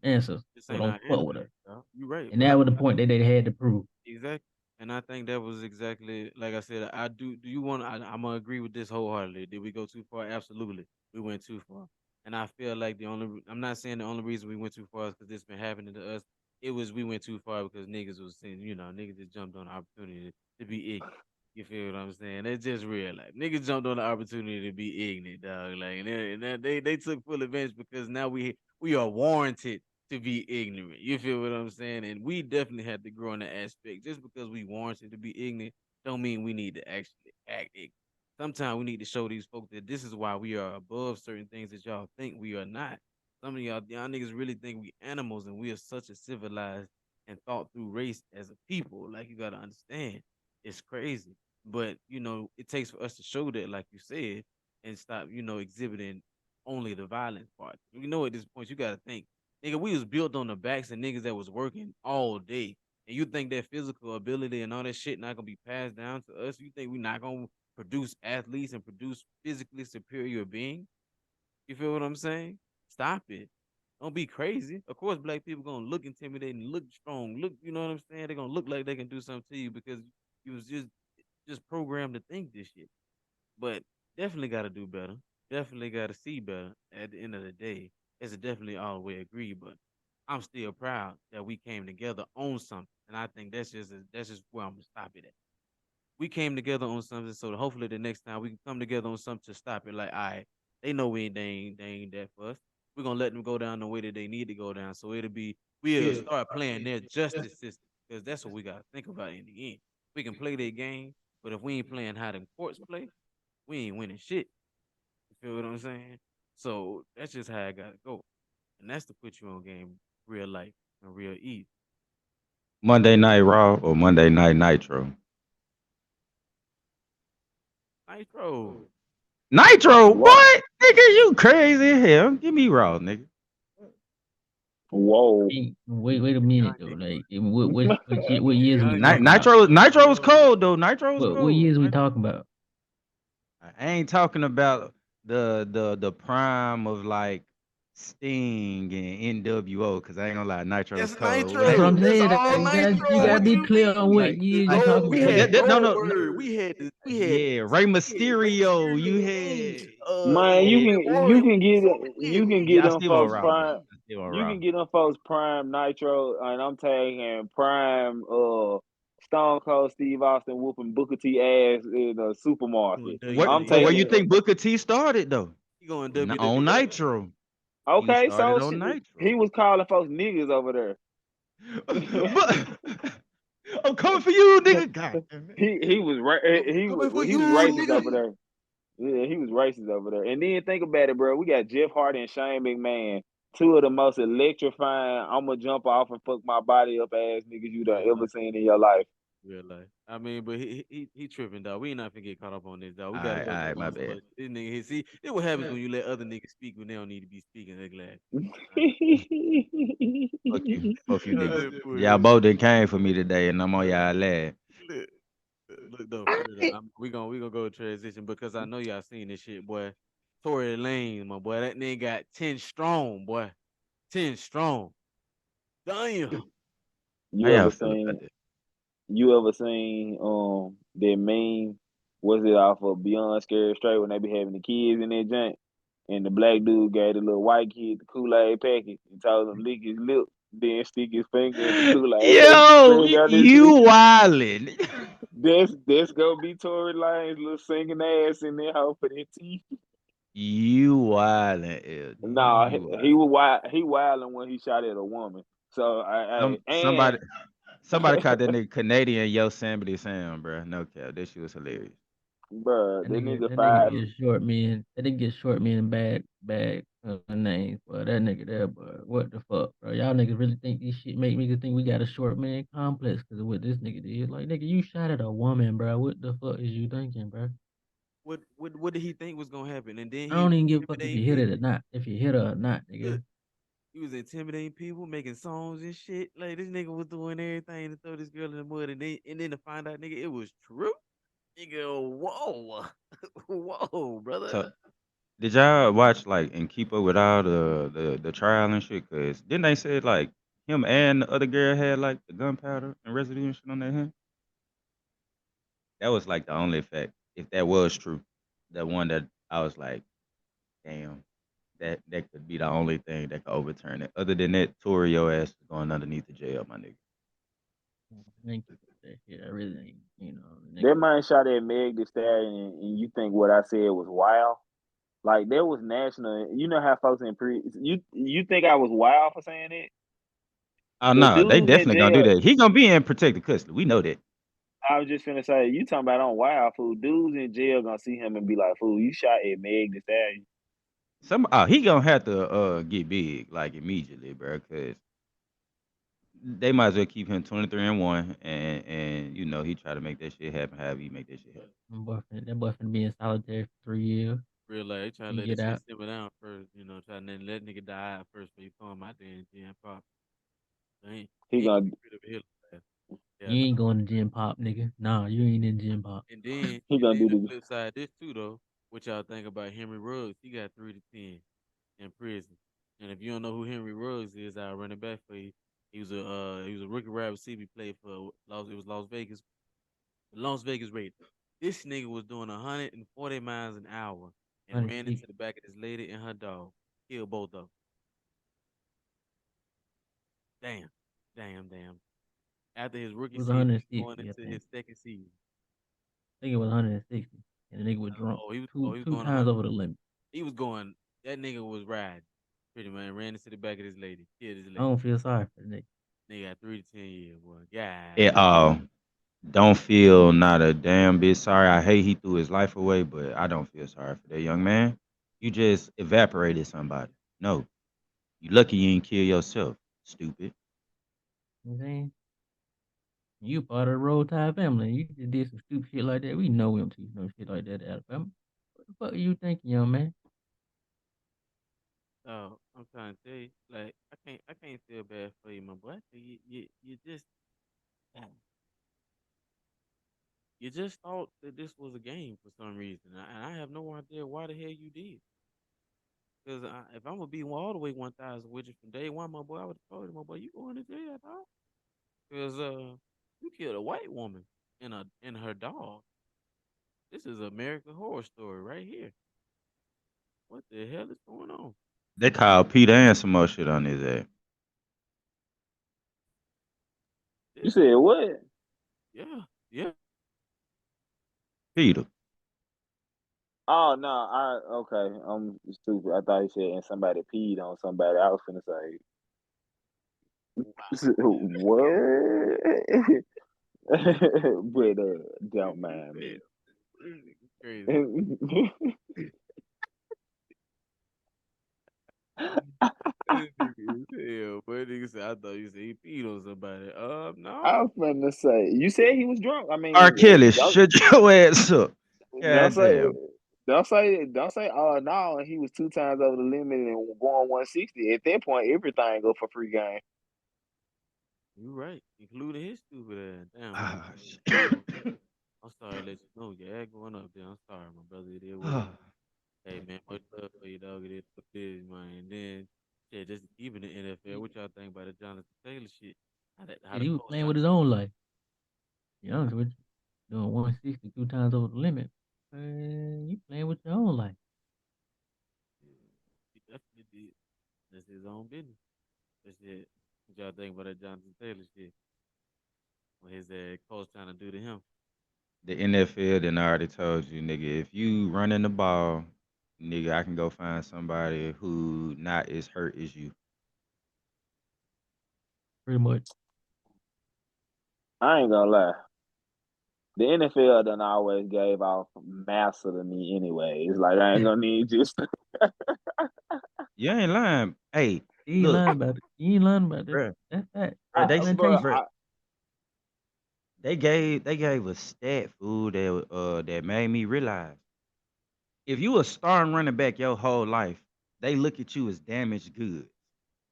ancestors, This so ain't don't our fuck with us. ancestors, dog. You right, And but that was the point that they had to prove. exactly. And I think that was exactly like I said. I do. Do you want? I'm gonna agree with this wholeheartedly. Did we go too far? Absolutely, we went too far. And I feel like the only. I'm not saying the only reason we went too far is because this been happening to us. It was we went too far because niggas was saying, niggas just jumped on the opportunity to be ignorant. You feel what I'm saying? It's just real life. Niggas jumped on the opportunity to be ignorant, dog. Like, and they took full advantage because now we are warranted to be ignorant. You feel what I'm saying? And we definitely had to grow in that aspect. Just because we warranted to be ignorant, don't mean we need to actually act ignorant. Sometimes we need to show these folks that this is why we are above certain things that y'all think we are not. Some of y'all niggas really think we animals and we are such a civilized and thought through race as a people. Like you gotta understand. It's crazy. But it takes for us to show that, like you said, and stop, exhibiting only the violent part. At this point you gotta think. Nigga, we was built on the backs of niggas that was working all day. And you think that physical ability and all that shit not gonna be passed down to us? You think we not gonna produce athletes and produce physically superior beings? You feel what I'm saying? Stop it. Don't be crazy. Of course, black people gonna look intimidating, look strong, look, you know what I'm saying? They're gonna look like they can do something to you because you was just programmed to think this shit. But definitely got to do better. Definitely got to see better. At the end of the day, it's definitely all the way agreed. But I'm still proud that we came together on something, and I think that's just where I'm gonna stop it at. We came together on something, so that hopefully the next time we can come together on something to stop it. Like, all right, they know they ain't that for us. We're gonna let them go down the way that they need to go down. So we'll start playing their justice system because that's what we gotta think about in the end. We can play their game, but if we ain't playing how them courts play, we ain't winning shit. You feel what I'm saying? So that's just how I gotta go. And that's to put you on game real life and real easy. Monday Night Raw or Monday Night Nitro? Nitro. Nitro, Raw. what? Nigga, you crazy as hell. Give me Raw, nigga. Whoa. Wait a minute Young though. nigga. Like, what years we Young talking nigga. about? Nitro was cold though. Nitro was What cold. years we talking about? I ain't talking about the prime of like Sting and NWO because I ain't gonna lie, Nitro was That's cold. That's what Nitro. I'm That's saying. all You Nitro. gotta What be you clear on what mean? like years you like talking We about. that, had that no no Goldberg. We had yeah, Rey Rey Mysterio. You Mysterio, had Man, Ultimate you Warrior. can get We had you can many. get yeah. I them still on folks Raw though. prime. I still on You Raw. can get them folks prime Nitro, and I'm taking prime Stone Cold Steve Austin whooping Booker T ass in a Doing supermarket. I'm But where you WWF. taking think Booker T started though? He going On WWF. Nitro. He okay, started so on shit, Nitro. he was calling folks niggas over there. But I'm coming for you, nigga. God damn it. He was Coming for he was you, racist nigga. over there. Yeah, he was racist over there. And then think about it, bro. We got Jeff Hardy and Shane McMahon, two of the most electrifying, I'ma jump off and fuck my body up ass niggas you done Real ever life. seen in your life. Real life. I mean, but he tripping, dog. We ain't not finna get caught up on this, dog. We gotta All go to right, my this. bad. But this nigga here, see, this what happens when you let other niggas speak when they don't need to be speaking. They're glad. Fuck you. Both you I niggas. just put Y'all it. both done came for me today, and I'm on y'all last. Look, look though, for real. Though, we gonna go transition because I know y'all seen this shit, boy. Tory Lane, my boy, that nigga got 10 strong, boy. 10 strong. Damn. How you y'all ever feel about seen that? that meme? Was it off of Beyond Scared Straight when they be having the kids in their joint? And the black dude gave the little white kid the Kool-Aid packet and told him lick his lip, then stick his finger in the Kool-Aid packet, Yo, spread down his you lip. wildin'. That's gonna be Tory Lane's little singing ass in there hoe for their teeth. You wildin', LD. Nah, You he wildin'. was wild. He wilding when he shot at a woman. So Some I somebody somebody and caught that nigga Canadian Yosemite Sam, bro. No cap. That shit was hilarious. bruh, That that nigga, nigga that nigga five. get short men. That nigga get short men bad names. But that nigga there, but what the fuck, bro? Y'all niggas really think this shit make me think we got a short man complex because of what this nigga did? Like, nigga, you shot at a woman, bro. What the fuck is you thinking, bro? What did he think was gonna happen? And then I he don't even give a fuck if you intimidate hit me. it or not. If you hit her or not, Look, nigga. He was intimidating people, making songs and shit. Like this nigga was doing everything to throw this girl in the mud, and then to find out, nigga, it was true. Nigga, whoa, whoa, So brother. did y'all watch like and keep up with all the trial and shit? Cause didn't they say like him and the other girl had like the gunpowder and residue and shit on their hand? That was like the only fact, if that was true. The one that I was like, damn, that could be the only thing that could overturn it. Other than that, Tory, your ass is going underneath the jail, my nigga. Thank you for that shit. I really ain't, nigga. That man shot at Meg Thee Stallion, and you think what I said was wild? Like there was national. You know how folks in pre. You think I was wild for saying it? Oh The no, they dudes in definitely gonna do jail. that. He gonna be in protected custody. We know that. I was just finna say, you talking about on wild fool. Dudes in jail gonna see him and be like, "Fool, you shot at Meg Thee Stallion." He gonna have to get big like immediately, bro. Cause they might as well keep him 23-1, and he try to make that shit happen. However he make that shit happen. That boy finna be in solitary for 3 years. Real life, they try to He let that get shit out. simmer down first. Try to let nigga die out first before you throw him out there and then pop. He He ain't gonna get rid of a hill fast. Yeah, You no. ain't going to gym pop, nigga. Nah, you ain't in gym pop. And then, he and gonna then do the the. flip side of this too, though. What y'all think about Henry Ruggs? He got 3 to 10 in prison. And if you don't know who Henry Ruggs is, I'll run it back for you. He was a rookie wide receiver. He played for Las Vegas, the Las Vegas Raiders. This nigga was doing 140 miles an hour and ran 160. into the back of this lady and her dog. Killed both of them. Damn, damn, damn. After his It rookie was season, he's going 160, I into think. his second season. I think it was 160. And the nigga was drunk He was two going times 100. over the limit. He was going. That nigga was riding. Pretty man ran into the back of this lady. Killed his I lady. don't feel sorry for the nigga. Nigga got 3 to 10 years, boy. Yeah. At all. Don't feel not a damn bit sorry. I hate he threw his life away, but I don't feel sorry for that young man. You just evaporated somebody. No, you lucky you ain't kill yourself. Stupid. You know what I'm saying? You part of the Roll Tide family. You just did some stupid shit like that. We know him to no shit like that at Alabama. What the fuck are you thinking, young man? So I'm trying to tell you, like, I can't feel bad for you, my boy. You just, you just thought that this was a game for some reason, and I have no idea why the hell you did. Because if I'm gonna be all the way 1,000 with you from day one, my boy, I would have told you, my boy, you going to jail, dog. Because you killed a white woman and her dog. This is American Horror Story right here. What the hell is going on? They called Peter and some more shit on his ass. You This, said what? yeah, yeah. Peter. Oh no, I okay. I'm stupid. I thought he said and somebody peed on somebody. I was finna say what? But don't mind me. Crazy. This nigga is hell, but nigga said, I thought you said he peed on somebody. I No. was finna say you said he was drunk. I R. mean, Kelly, don't shut your ass up. don't God say damn. don't say oh no, and he was 2 times over the limit and going 160. At that point, everything go for free game. You right, including his stupid ass. Damn, my Ah, bad. shit. I'm sorry to let you know your ass going up there. I'm sorry, my brother. It is what it is. Hey man, much love for you, dog. It is what it is, man. And then, yeah, just even the NFL. What y'all think about the Jonathan Taylor shit? How Shit, the he was coach playing trying with to his do own life. To be honest with you. Doing 160 2 times over the limit. You playing with your own life. it? He definitely did. That's his own business. That's it. What y'all think about that Jonathan Taylor shit? What his coach trying to do to him? The NFL then already told you, nigga, if you running the ball, nigga, I can go find somebody who not as hurt as you. Pretty much. I ain't gonna lie. The NFL done always gave off massa to me anyway. It's like I ain't gonna need just You ain't lying. Hey, You ain't look, lying about it. You ain't lying about that. bruh, That's fact. bruh, bro. Documentation. bruh, they gave a stat fool that made me realize if you a starting running back your whole life, they look at you as damaged goods.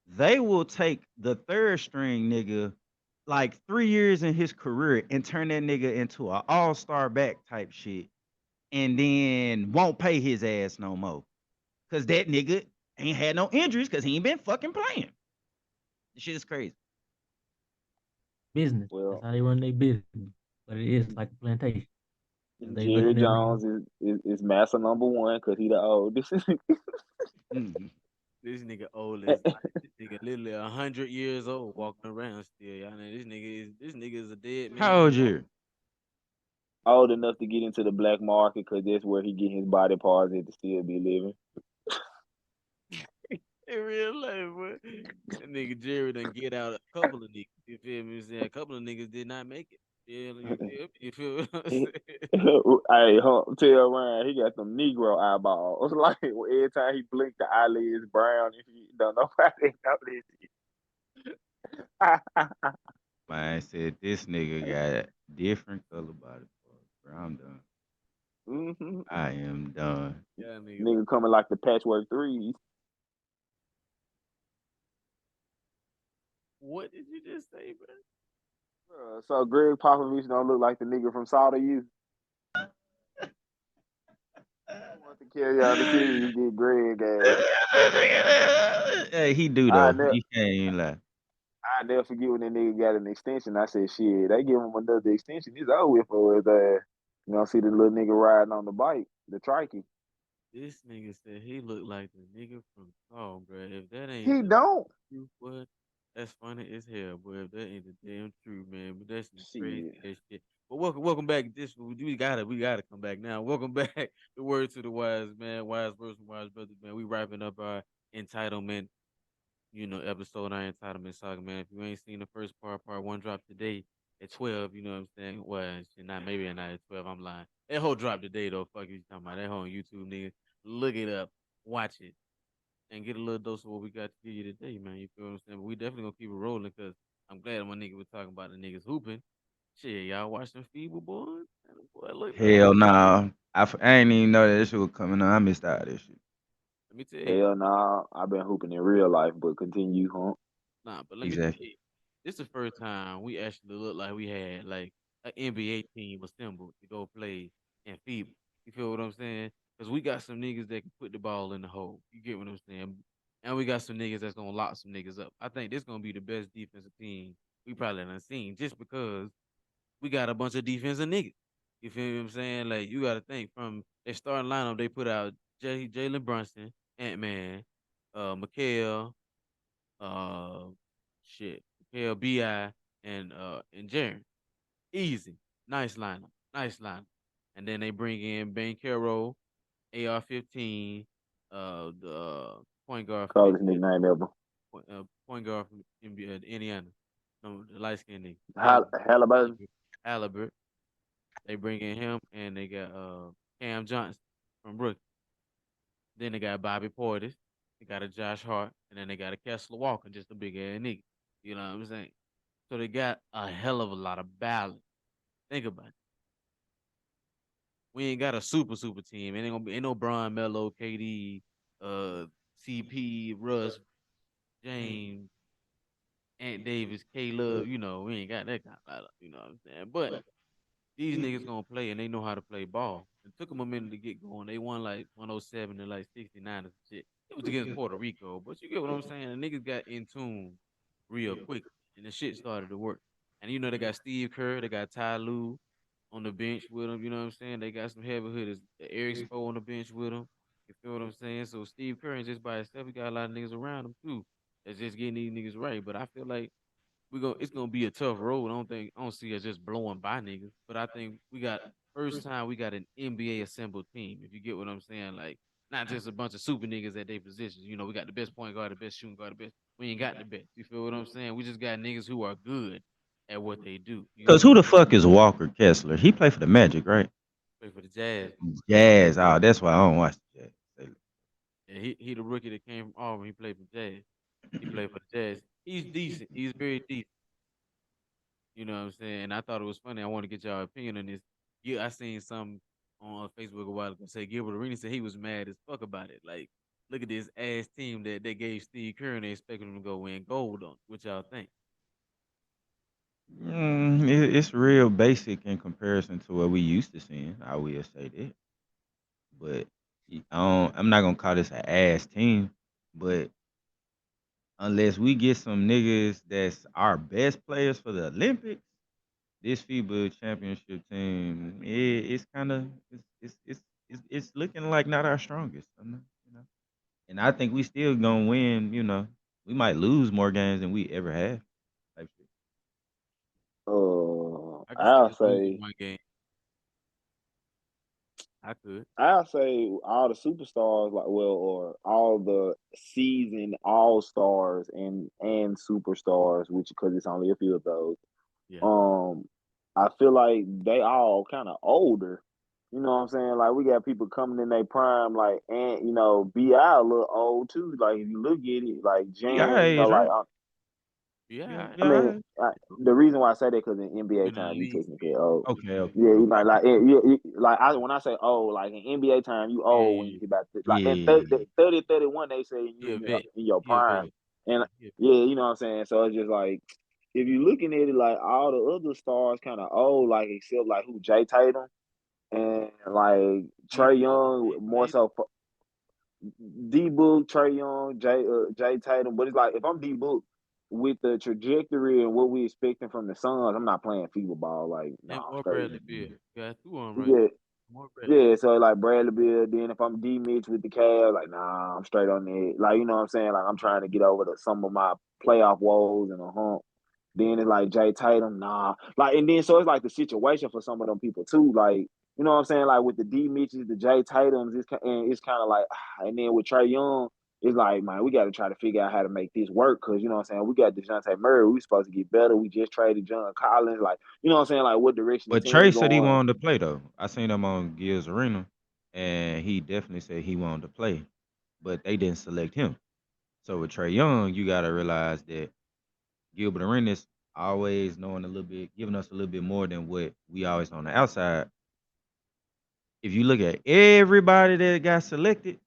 they will take the third string nigga like 3 years in his career and turn that nigga into an all-star back type shit and then won't pay his ass no more. Cause that nigga ain't had no injuries because he ain't been fucking playing. This shit is crazy. Business. That's Well, how they run their business. But it is like a plantation. 'Cause they Jerry looking at Jones niggas. is massa number one because he the oldest. Mhm. This nigga old as this nigga literally 100 years old walking around still. Y'all know this nigga is a dead man. How old you? Old enough to get into the black market because that's where he get his body parts at to still be living. In real life, boy. That nigga Jerry done get out a couple of niggas. You feel me? A couple of niggas did not make it. Yeah, you feel me? You feel what I'm He, saying? hey, tell Ryan he got some Negro eyeballs. Like every time he blinked, the eyelids brown and shit. Don't nobody know this. Man, I said this nigga got different color body parts. Bro, I'm done. hmm I am done. Yeah, niggas. Nigga coming like the patchwork threes. What did you just say, bro? So Greg Popovich don't look like the nigga from Saw You. Want to carry on the series, get Greg ass. Hey, he do I though. never, You can't even lie. I never forget when that nigga got an extension. I said, shit, they give him another extension. It's over with for his ass. You know, see the little nigga riding on the bike, the trikey. This nigga said he looked like the nigga from Saw, bro. If that ain't He the don't. truth, boy, that's funny as hell, boy. If that ain't the damn truth, man. But that's some crazy Shit. ass shit. But welcome back. We gotta come back now. Welcome back. The word to the wise, man. Wise versus wise brothers, man. We wrapping up our entitlement, episode on entitlement saga, man. If you ain't seen the first part one dropped today at 12, you know what I'm saying? Well, shit, not maybe not at 12, I'm lying. That whole dropped today though. Fuck you talking about that whole on YouTube, nigga. Look it up, watch it, and get a little dose of what we got to give you today, man. You feel what I'm saying? But we definitely gonna keep it rolling because I'm glad my nigga was talking about the niggas hooping. Shit, y'all watch them feeble boys? Man, them boy look nice. Hell nah. I ain't even know that this shit was coming on. I missed out this shit. Let me tell you. Hell nah. I've been hooping in real life, but continue, huh? Nah, but let me tell Exactly. you, this the first time we actually looked like we had like an NBA team assembled to go play in FIBA. You feel what I'm saying? Because we got some niggas that can put the ball in the hole. You get what I'm saying? And we got some niggas that's gonna lock some niggas up. I think this gonna be the best defensive team we probably done seen just because we got a bunch of defensive niggas. You feel what I'm saying? Like you gotta think from their starting lineup, they put out Jalen Brunson, Ant Man, Mikael, uh shit. Hell BI and Jaren. Easy. Nice lineup. Nice lineup. And then they bring in Ben Caro, AR-15, the point guard from Coldest nickname ever. point guard from Indiana. No, the light skinned nigga. Halliburton. Albert. They bring in him and they got Cam Johnson from Rookie. Then they got Bobby Portis. They got a Josh Hart, and then they got a Kessler Walker, just a big ass nigga. You know what I'm saying? So they got a hell of a lot of balance. Think about it. We ain't got a super team. Ain't no Brian Melo, KD, uh, CP, Russ, James, Ant Davis, K Love. We ain't got that kind of lineup. You know what I'm saying? But these niggas gonna play and they know how to play ball. It took them a minute to get going. They won like 107 and like 69 or some shit. It was against Puerto Rico, but you get what I'm saying. The niggas got in tune real quick, and the shit started to work. And they got Steve Kerr, they got Ty Lue on the bench with them. You know what I'm saying? They got some heavy hitters. Eric Spo on the bench with them. You feel what I'm saying? So Steve Kerr ain't just by himself. He got a lot of niggas around him too. That's just getting these niggas right. But I feel like it's gonna be a tough road. I don't see us just blowing by niggas, but I think we got first time we got an NBA assembled team. If you get what I'm saying, like not just a bunch of super niggas at their positions. We got the best point guard, the best shooting guard, the best. We ain't got the best. You feel what I'm saying? We just got niggas who are good at what they do. You Cause know, who the fuck is Walker Kessler? He played for the Magic, right? play for the Jazz. Jazz. Oh, that's why I don't watch the Jazz. Yeah, he the rookie that came from Auburn. He played for Jazz. He played for the Jazz. He's decent. He's very decent. You know what I'm saying? And I thought it was funny. I want to get y'all opinion on this. Yeah, I seen some on Facebook a while ago say Gilbert Arenas said he was mad as fuck about it. Like look at this ass team that they gave Steve Kerr and they expected him to go win gold on. What y'all think? It's real basic in comparison to what we used to seeing. I will say that, but I'm not gonna call this an ass team. But unless we get some niggas that's our best players for the Olympics, this FIBA championship team, it's kind of it's looking like not our strongest. You know, and I think we still gonna win. You know, we might lose more games than we ever have. Type shit. I can see I'll us losing say one game. I could. I'll say all the superstars, like or all the seasoned all stars and superstars, which because it's only a few of those. Yeah. Um, I feel like they all kind of older. You know what I'm saying? Like we got people coming in their prime, like and Bi a little old too. Like if you look at it, like We our Jan, age, like right? Yeah. I mean, Yeah. the reason why I say that because in NBA Been in the time you league for technically years. old. Okay. Yeah, you know, Okay. like when I say old, like in NBA time, you Yeah, old when yeah, you hit about like that Yeah. 31, they say you yeah. A vet. in your He a prime, vet. and He a vet. yeah, you know what I'm saying. So it's just like if you looking at it, like all the other stars kind of old, like except like who Jay Tatum and like D Trey book. Young, more so D Book, Trey Young, Jay Tatum. But it's like if I'm D Book with the trajectory and what we expecting from the Suns, I'm not playing FIBA ball. Like, no, And more straight. Bradley Beal. Got two on right Yeah, there. More Bradley. yeah. So like Bradley Bill. Then if I'm D Mitch with the Cavs, like nah, I'm straight on it. Like you know what I'm saying. Like I'm trying to get over some of my playoff woes and a hump. Then it's like Jay Tatum, nah. Like, and then so it's like the situation for some of them people too. Like, you know what I'm saying? Like with the D Mitches, the Jay Tatums, and it's kind of like, and then with Trey Young, it's like, man, we got to try to figure out how to make this work because you know what I'm saying. We got DeJounte Murray, we supposed to get better. We just traded John Collins, like, you know what I'm saying? Like, what direction the But Trey team said he going? wanted to play though. I seen him on Gil's Arena, and he definitely said he wanted to play, but they didn't select him. So with Trey Young, you gotta realize that Gilbert Arenas always knowing a little bit, giving us a little bit more than what we always on the outside. If you look at everybody that got selected,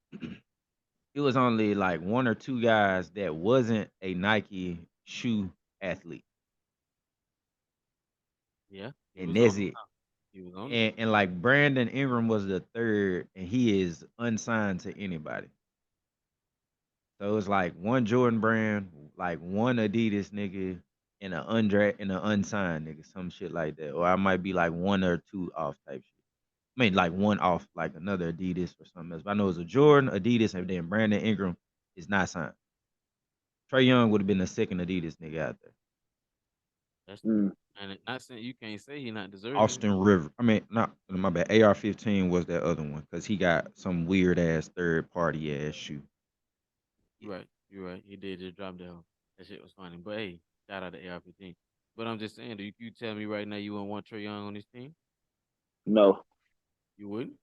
it was only like one or two guys that wasn't a Nike shoe athlete, Yeah. He and was on that's them. it. He was on them. And like Brandon Ingram was the third, and he is unsigned to anybody. So it's like one Jordan brand, like one Adidas nigga, and an unsigned nigga, some shit like that. Or I might be like one or two off type shit. I mean, like one off, like another Adidas or something else. But I know it's a Jordan, Adidas, and then Brandon Ingram is not signed. Trey Young would have been the second Adidas nigga out there. That's true. Mm. And not saying you can't say he not deserving. Austin River. I mean, not my bad. AR-15 was that other one because he got some weird ass third party ass shoe. You're right. You're right. He did just drop that. That shit was funny. But hey, shout out to AR-15. But I'm just saying, do you tell me right now you wouldn't want Trey Young on this team? No, You wouldn't?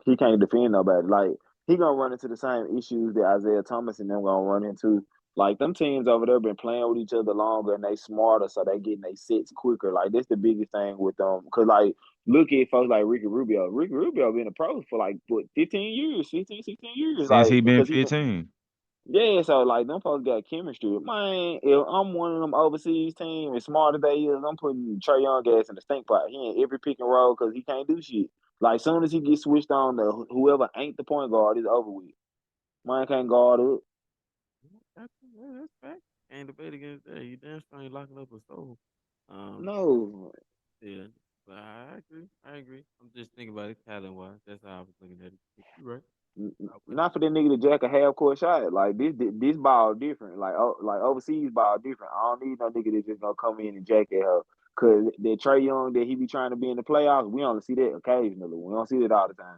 he can't defend nobody. Like he gonna run into the same issues that Isaiah Thomas and them gonna run into. Like them teams over there been playing with each other longer and they smarter, so they getting their sets quicker. Like that's the biggest thing with them. Cause like look at folks like Ricky Rubio. Ricky Rubio been a pro for like what 15 years, 15, 16 years. Since Like he been because he been 15. yeah, so like them folks got chemistry. Man, if I'm one of them overseas team as smart as they is, I'm putting Trey Young ass in the stink pot. He in every pick and roll because he can't do shit. Like soon as he gets switched on to whoever ain't the point guard, is over with. Man can't guard up. That's fact. Can't debate against that. You damn strong locking up a soul. Um, No, yeah. But I agree. I agree. I'm just thinking about it talent wise. That's how I was looking at it. But you're right. I wouldn't. not for that nigga to jack a half court shot. Like this ball different. Like overseas ball different. I don't need no nigga that's just gonna come in and jack at her. Cause that Trey Young that he be trying to be in the playoffs, we only see that occasionally. We don't see that all the time.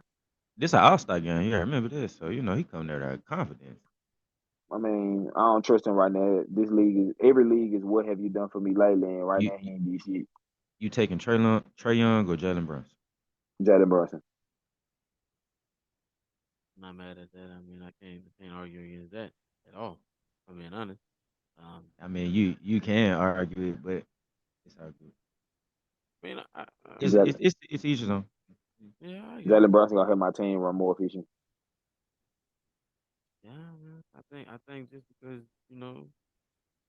This an All-Star game. Yeah, remember this. So, he come there to have confidence. I mean, I don't trust him right now. This league is every league is what have you done for me lately, and right You now he you, ain't did shit. you taking Trey Young or Jalen Brunson? Jalen Brunson. I'm not mad at that. I mean, I can't argue against that at all. I'm being honest. Um, I mean, you can argue it, but it's all good. I mean, It's Jalen, it's it's, it's each his own. yeah, I get it. Jalen Brunson gonna help my team run more efficient. Yeah, man. I think just because you know,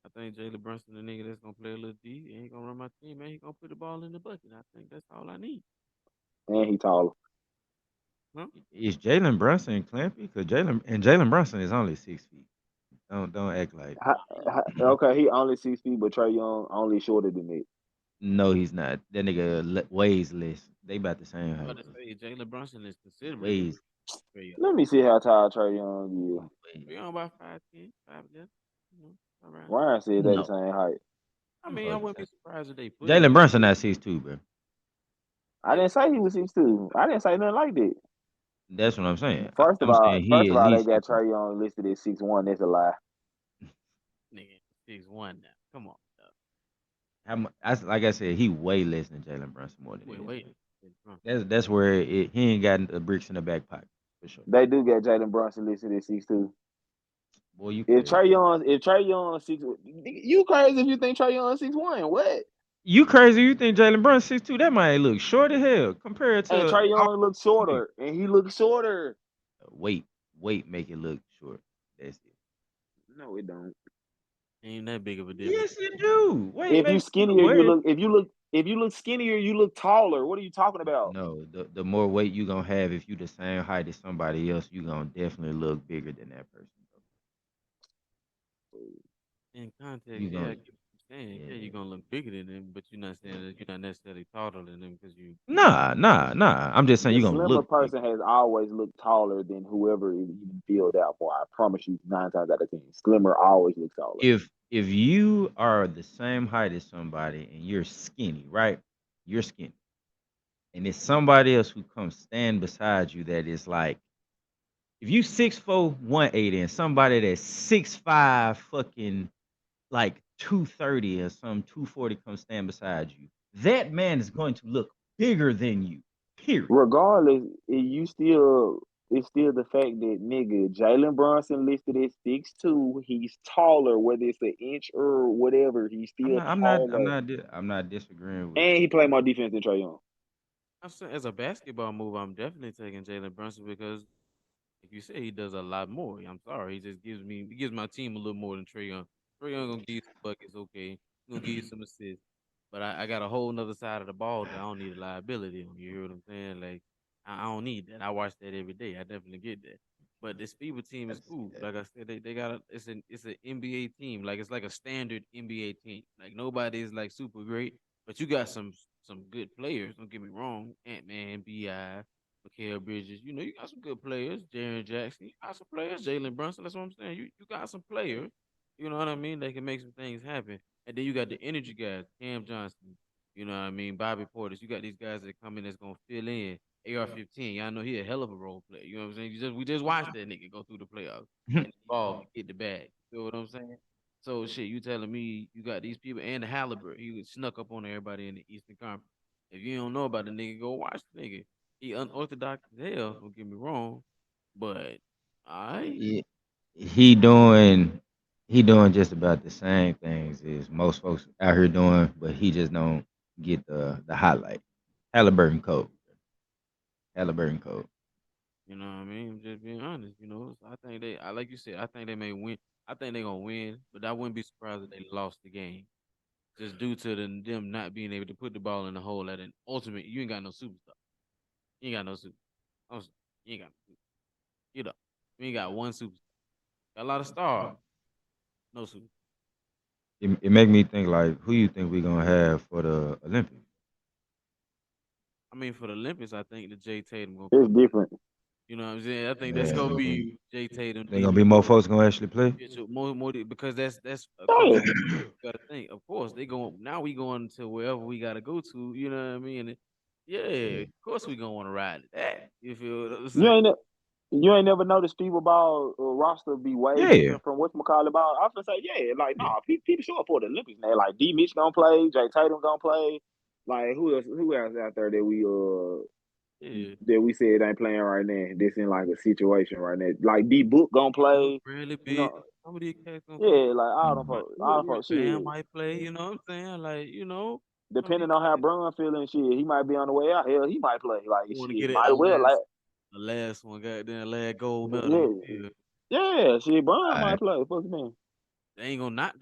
I think Jalen Brunson, the nigga that's gonna play a little D, he ain't gonna run my team, man. He gonna put the ball in the bucket. I think that's all I need. And he taller. Huh? Is Jalen Brunson clampy? Because Jalen Brunson is only 6 feet. Don't act like. Okay, he only 6 feet, but Trey Young only shorter than it. No, he's not. That nigga weighs less. They about the same I'm height. about to say Jalen Brunson is considerably Weighs. very young. Let me see how tall Trey Young is. We on about 5'10", 5'11". You know, all right. Ryan said they the No. same height. I mean, I wouldn't be surprised if they put him. Jalen Brunson not 6'2", bro. I didn't say he was 6'2". I didn't say nothing like that. That's what I'm saying. First of I'm all, saying he at they least got 6'2". Trey Young listed at 6'1". That's a lie. Nigga, 6'1" now. Come on, dog. Like I said, he way less than Jalen Brunson more than Wait, anything. wait. That's where he ain't got the bricks in the back pocket for sure. They do got Jalen Brunson listed at 6'2". Boy, you If crazy. Trey Young 6, you crazy if you think Trey Young 6'1". What? You crazy? You think Jalen Brunson 6'2"? That might look short as hell compared And to Trey all Young looks niggas. shorter, and he looks shorter. Weight, make it look short. That's it. No, it don't. Ain't that big of a difference. Yes, it do. Weight If you make it look skinnier, way. if you look skinnier, you look taller. What are you talking about? No, the more weight you gonna have if you the same height as somebody else, you gonna definitely look bigger than that person. In context, You yeah, I gonna get what you're saying. Yeah, yeah. you're gonna look bigger than them, but you're not saying that you're not necessarily taller than them because Nah. I'm just saying The you gonna slimmer look big. person has always looked taller than whoever is even filled out for. I promise you, 9 times out of 10, slimmer always looks taller. If you are the same height as somebody and you're skinny, right? You're skinny. And it's somebody else who comes stand beside you that is like, if you 6'4", 180, and somebody that's 6'5", fucking like 230 or some 240 comes stand beside you, that man is going to look bigger than you. Period. Regardless, it's still the fact that nigga Jalen Brunson listed at 6'2". He's taller, whether it's an inch or whatever. He's still taller, I'm not disagreeing with and he played more defense than Trey Young. I'm saying as a basketball move, I'm definitely taking Jalen Brunson because, like you said, he does a lot more. I'm sorry, he gives my team a little more than Trey Young. Trey Young gonna give you some buckets, okay, he gonna give you some assists, but I got a whole nother side of the ball that I don't need a liability on. You hear what I'm saying? Like I don't need that. I watch that every day. I definitely get that. But this FIBA team is cool. Like I said, they got it's an NBA team. Like it's like a standard NBA team. Like nobody is like super great, but you got some good players. Don't get me wrong. Ant-Man, Bi, Mikael Bridges. You know you got some good players. Jaren Jackson. You got some players. Jalen Brunson. That's what I'm saying. You got some players. You know what I mean? They can make some things happen. And then you got the energy guys, Cam Johnson. You know what I mean? Bobby Portis. You got these guys that come in that's gonna fill in. AR-15, y'all know he a hell of a role player. You know what I'm saying? We just watched that nigga go through the playoffs you. and involved and get the bag. You know what I'm saying? So shit, you telling me you got these people and the Halliburton, he was snuck up on everybody in the Eastern Conference. If you don't know about the nigga, go watch the nigga. He unorthodox as hell. Don't get me wrong, but I Yeah, he doing he doing just about the same things as most folks out here doing, but he just don't get the highlight. Halliburton code. Halliburton code. you know what I mean. I'm just being honest. You know, so I think I like you said, I think they may win. I think they gonna win, but I wouldn't be surprised if they lost the game. Just due to them not being able to put the ball in the hole at an ultimate. You ain't got no superstar. You ain't got no super. I'm sorry, you ain't got no super. You know, you ain't got one superstar. Got a lot of stars, no super. It make me think like who you think we gonna have for the Olympics? I mean, for the Olympics, I think the Jay Tatum gonna come. It's different. You know what I'm saying? I think that's Yeah, gonna you be think Jay Tatum, they gonna be more folks gonna actually play? because that's a Oh couple. yeah. You gotta think. Of course, they going now. We going to wherever we gotta go to. You know what I mean? Yeah, of course we gonna want to ride that. You feel what I'm You saying? ain't ne- you ain't never noticed people ball roster be way Yeah. different from whatchamacallit ball. I was gonna say, yeah, like nah, people show up for the Olympics, man. Like D Mitch gonna play, Jay Tatum gonna play. Like who else out there Yeah. that we said ain't playing right now? This in like a situation right now. Like D Book gonna play, Bradley you Bill. know. Some of these cats gonna come. Yeah, like Might all do them it. folks, Bam shit. might play. You know what I'm saying? Like some of these Depending on how cats Brun feeling, shit, he might be on the way out. Hell, he might play. Like want to shit, get it. might well. Like The last one, goddamn, last gold medal. You yeah, feel? Yeah, shit, Bron All might right. play. Fuck you mean? They ain't gonna not.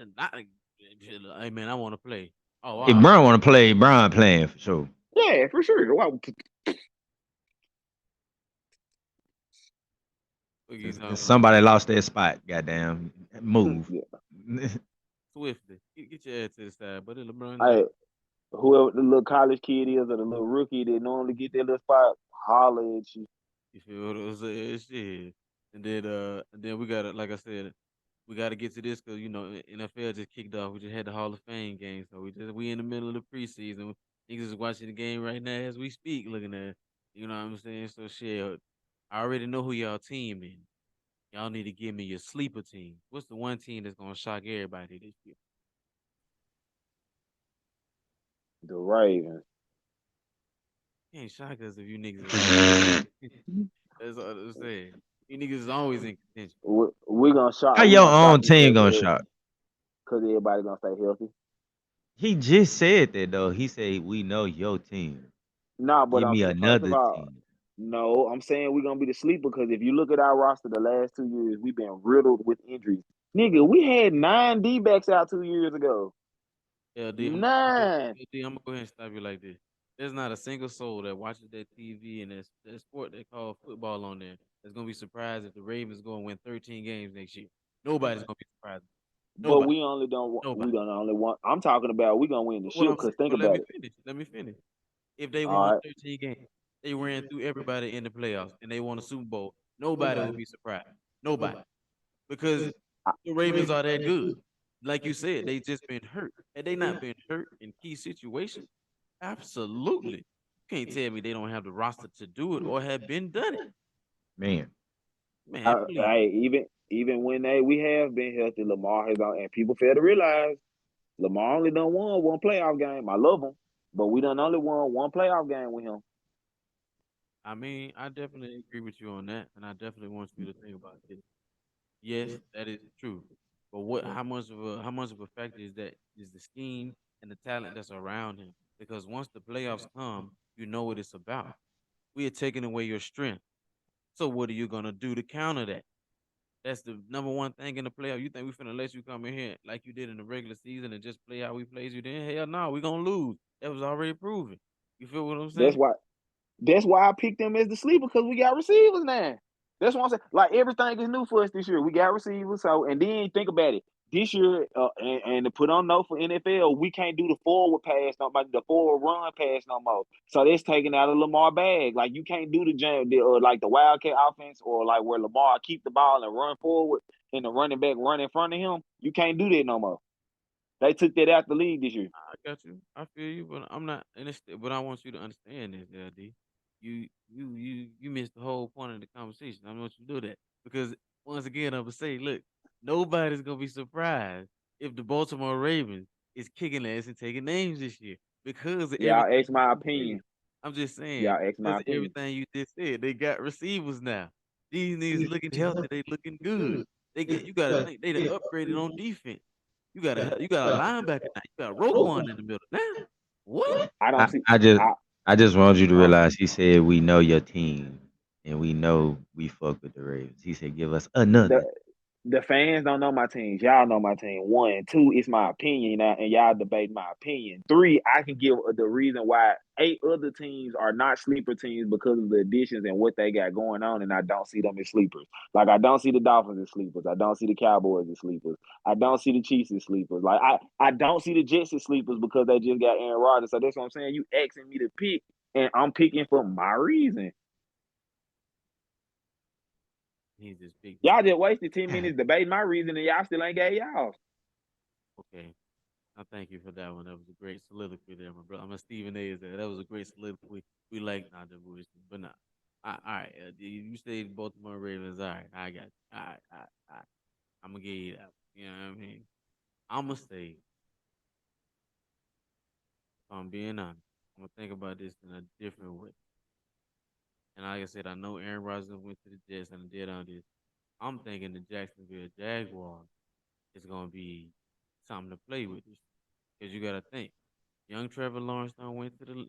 Hey man, I want to play. Oh, If wow. Brown want to play, Brown playing for sure. Yeah, for sure. Why- What you talking If about? somebody lost their spot, goddamn, move. Yeah. Swiftly. Get your ass to the side, buddy. LeBron James. Hey, whoever the little college kid is or the little rookie that normally get that little spot, holler at you. You feel what I'm saying? Shit. And then we gotta, like I said, we gotta get to this because NFL just kicked off. We just had the Hall of Fame game, so we in the middle of the preseason. Niggas is watching the game right now as we speak, looking at. You know what I'm saying? So shit, I already know who y'all team is. Y'all need to give me your sleeper team. What's the one team that's gonna shock everybody this year? The Ravens. Can't shock us if you niggas is always. That's all I'm saying. You niggas is always in contention. We gonna shock. How We your gonna shock own you team gonna shot? because everybody gonna stay healthy. He just said that though. He said we know your team. Nah, but Give me first of another all, team. no, I'm saying we're gonna be the sleeper because if you look at our roster the last 2 years, we've been riddled with injuries. Nigga, we had 9 D-backs out 2 years ago. LD, Nine. I'm gonna go ahead and stop you like this. There's not a single soul that watches that TV and that sport they call football on there that's gonna be surprised if the Ravens go and win 13 games next year. Nobody's gonna be surprised. But Nobody. we only don't want we Nobody. don't only want I'm talking about we gonna win the But what ship I'm because saying, think but let about me it. finish. Let me finish. If they All won right. 13 games, they ran through everybody in the playoffs and they won a Super Bowl, nobody would be surprised. Nobody. Because the Ravens are that good. Like you said, they just been hurt. Had they not been hurt in key situations, absolutely. You can't tell me they don't have the roster to do it or have been done it. Man. Man, please. Hey, even when we have been healthy, Lamar has and people fail to realize Lamar only done won one playoff game. I love him, but we done only won one playoff game with him. I mean, I definitely agree with you on that, and I definitely want you to think about this. Yes, that is true. But how much of a factor is that is the scheme and the talent that's around him? Because once the playoffs come, you know what it's about. We are taking away your strength. So what are you gonna do to counter that? That's the number one thing in the playoff. You think we finna let you come in here like you did in the regular season and just play how we played you then? Hell no, we gonna lose. That was already proven. You feel what I'm That's saying? why That's why I picked them as the sleeper because we got receivers now. That's what I'm saying. Like everything is new for us this year. We got receivers. So and then think about it. This year, and to put on note for NFL, we can't do the forward pass no more, the forward run pass no more. So that's taken out of Lamar bag. Like you can't do the jam, like the Wildcat offense, or like where Lamar keep the ball and run forward, and the running back run in front of him. You can't do that no more. They took that out the league this year. I got you. I feel you, but I'm not. And it's, but I want you to understand this, LD. You missed the whole point of the conversation. I want you to do that because once again, I'm gonna say, look, nobody's gonna be surprised if the Baltimore Ravens is kicking ass and taking names this year because of Y'all everything ask my you said. opinion. I'm just saying Y'all ask my because of opinion. everything you just said. They got receivers now. These niggas looking healthy. They looking good. You gotta think they done upgraded on defense. You got a linebacker now. You got Roquan in the middle now. What? I don't I, see. I just I I just want you to uh, realize he said we know your team and we know we fuck with the Ravens. He said give us the another. the fans don't know my teams. Y'all know my team. One, two, it's my opinion now, and y'all debate my opinion. Three, I can give the reason why 8 other teams are not sleeper teams because of the additions and what they got going on, and I don't see them as sleepers. Like I don't see the Dolphins as sleepers. I don't see the Cowboys as sleepers. I don't see the Chiefs as sleepers. Like I don't see the Jets as sleepers because they just got Aaron Rodgers. So that's what I'm saying. You asking me to pick, and I'm picking for my reason. He's just big. Y'all just wasted 10 minutes debating my reason, and y'all still ain't got y'all. Okay. I thank you for that one. That was a great soliloquy there, my brother. I'm a Stephen A. Is there. That was a great soliloquy. We like not the bullshit, but not. All right. You say Baltimore Ravens. All right. I got you. All right. All right. All right. I'm gonna give you that. You know what I mean? I'm gonna say, if I'm being honest, I'm gonna think about this in a different way. And like I said, I know Aaron Rodgers went to the Jets and did all this. I'm thinking the Jacksonville Jaguars is gonna be something to play with this because you gotta think. Young Trevor Lawrence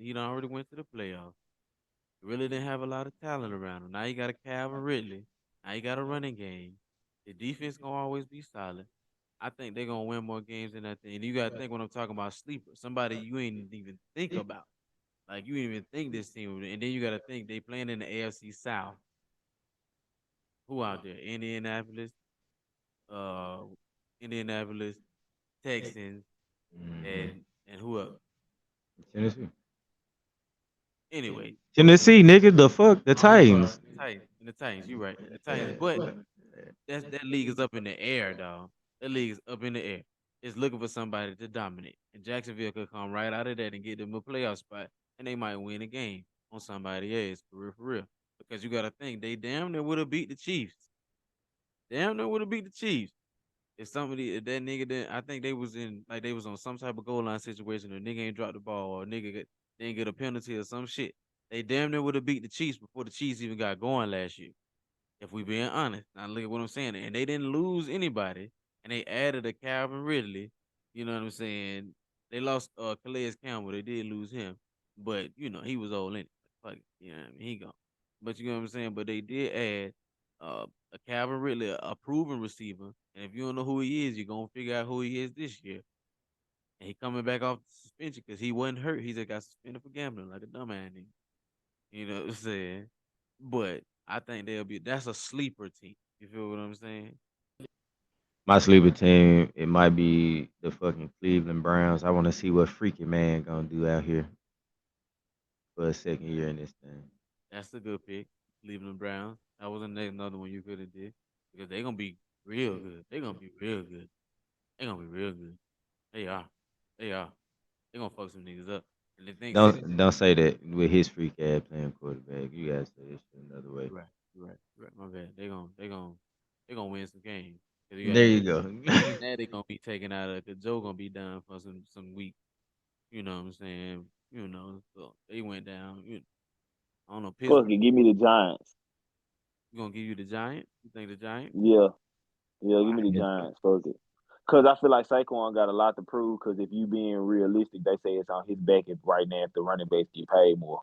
he done already went to the playoffs. He really didn't have a lot of talent around him. Now you got a Calvin Ridley. Now you got a running game. The defense gonna always be solid. I think they're gonna win more games than that thing. And you gotta think when I'm talking about sleeper, somebody you ain't even think about. Like you ain't even think this team, and then you gotta think they playing in the AFC South. Who out there? uh, Indianapolis, Texans, Mhm. and who else? Tennessee. Anyway, Tennessee, nigga, the fuck? The Titans. Titans and the Titans. You right, the Titans. Yeah. But that league is up in the air, dog. That league is up in the air. It's looking for somebody to dominate, and Jacksonville could come right out of that and get them a playoff spot, and they might win a game on somebody else for real. Because you got to think they damn near would have beat the Chiefs. Damn near would have beat the Chiefs. If that nigga didn't, I think they was on some type of goal line situation, or nigga ain't dropped the ball, or they didn't get a penalty or some shit. They damn near would have beat the Chiefs before the Chiefs even got going last year. If we being honest, now look at what I'm saying, and they didn't lose anybody, and they added a Calvin Ridley. You know what I'm saying? They lost Calais Campbell. They did lose him, but he was old in it. Fuck it, you know what I mean? He gone. But you know what I'm saying? But they did add a Calvin Ridley, a proven receiver. And if you don't know who he is, you're gonna figure out who he is this year. And he coming back off the suspension because he wasn't hurt. He just got suspended for gambling like a dumbass nigga. You know what I'm saying? But I think that's a sleeper team. You feel what I'm saying? My sleeper team, it might be the fucking Cleveland Browns. I want to see what freaky man gonna do out here for a second year in this thing. That's a good pick. Cleveland Browns. That was another one you could have did because they're gonna be real good. They're gonna be real good. They're gonna be real good. They are. They are. They're gonna fuck some niggas up. And the thing, see, Don't say that with his freak ass playing quarterback. You gotta say this shit another way. you're right. You're right. You're right. My bad. They gonna win some games. Cause you There gotta you think go. Cincinnati gonna be taken out of. Cause Joe gonna be down for some weeks. You know what I'm saying? So they went down. I don't know. Fuck Pittsburgh. it, give me the Giants. You gonna give you the Giant? You think the Giant? Yeah, yeah, give Why? me the Giants. Fuck it. Cause I feel like Saquon got a lot to prove. Cause if you being realistic, they say it's on his back if right now if the running backs get paid more.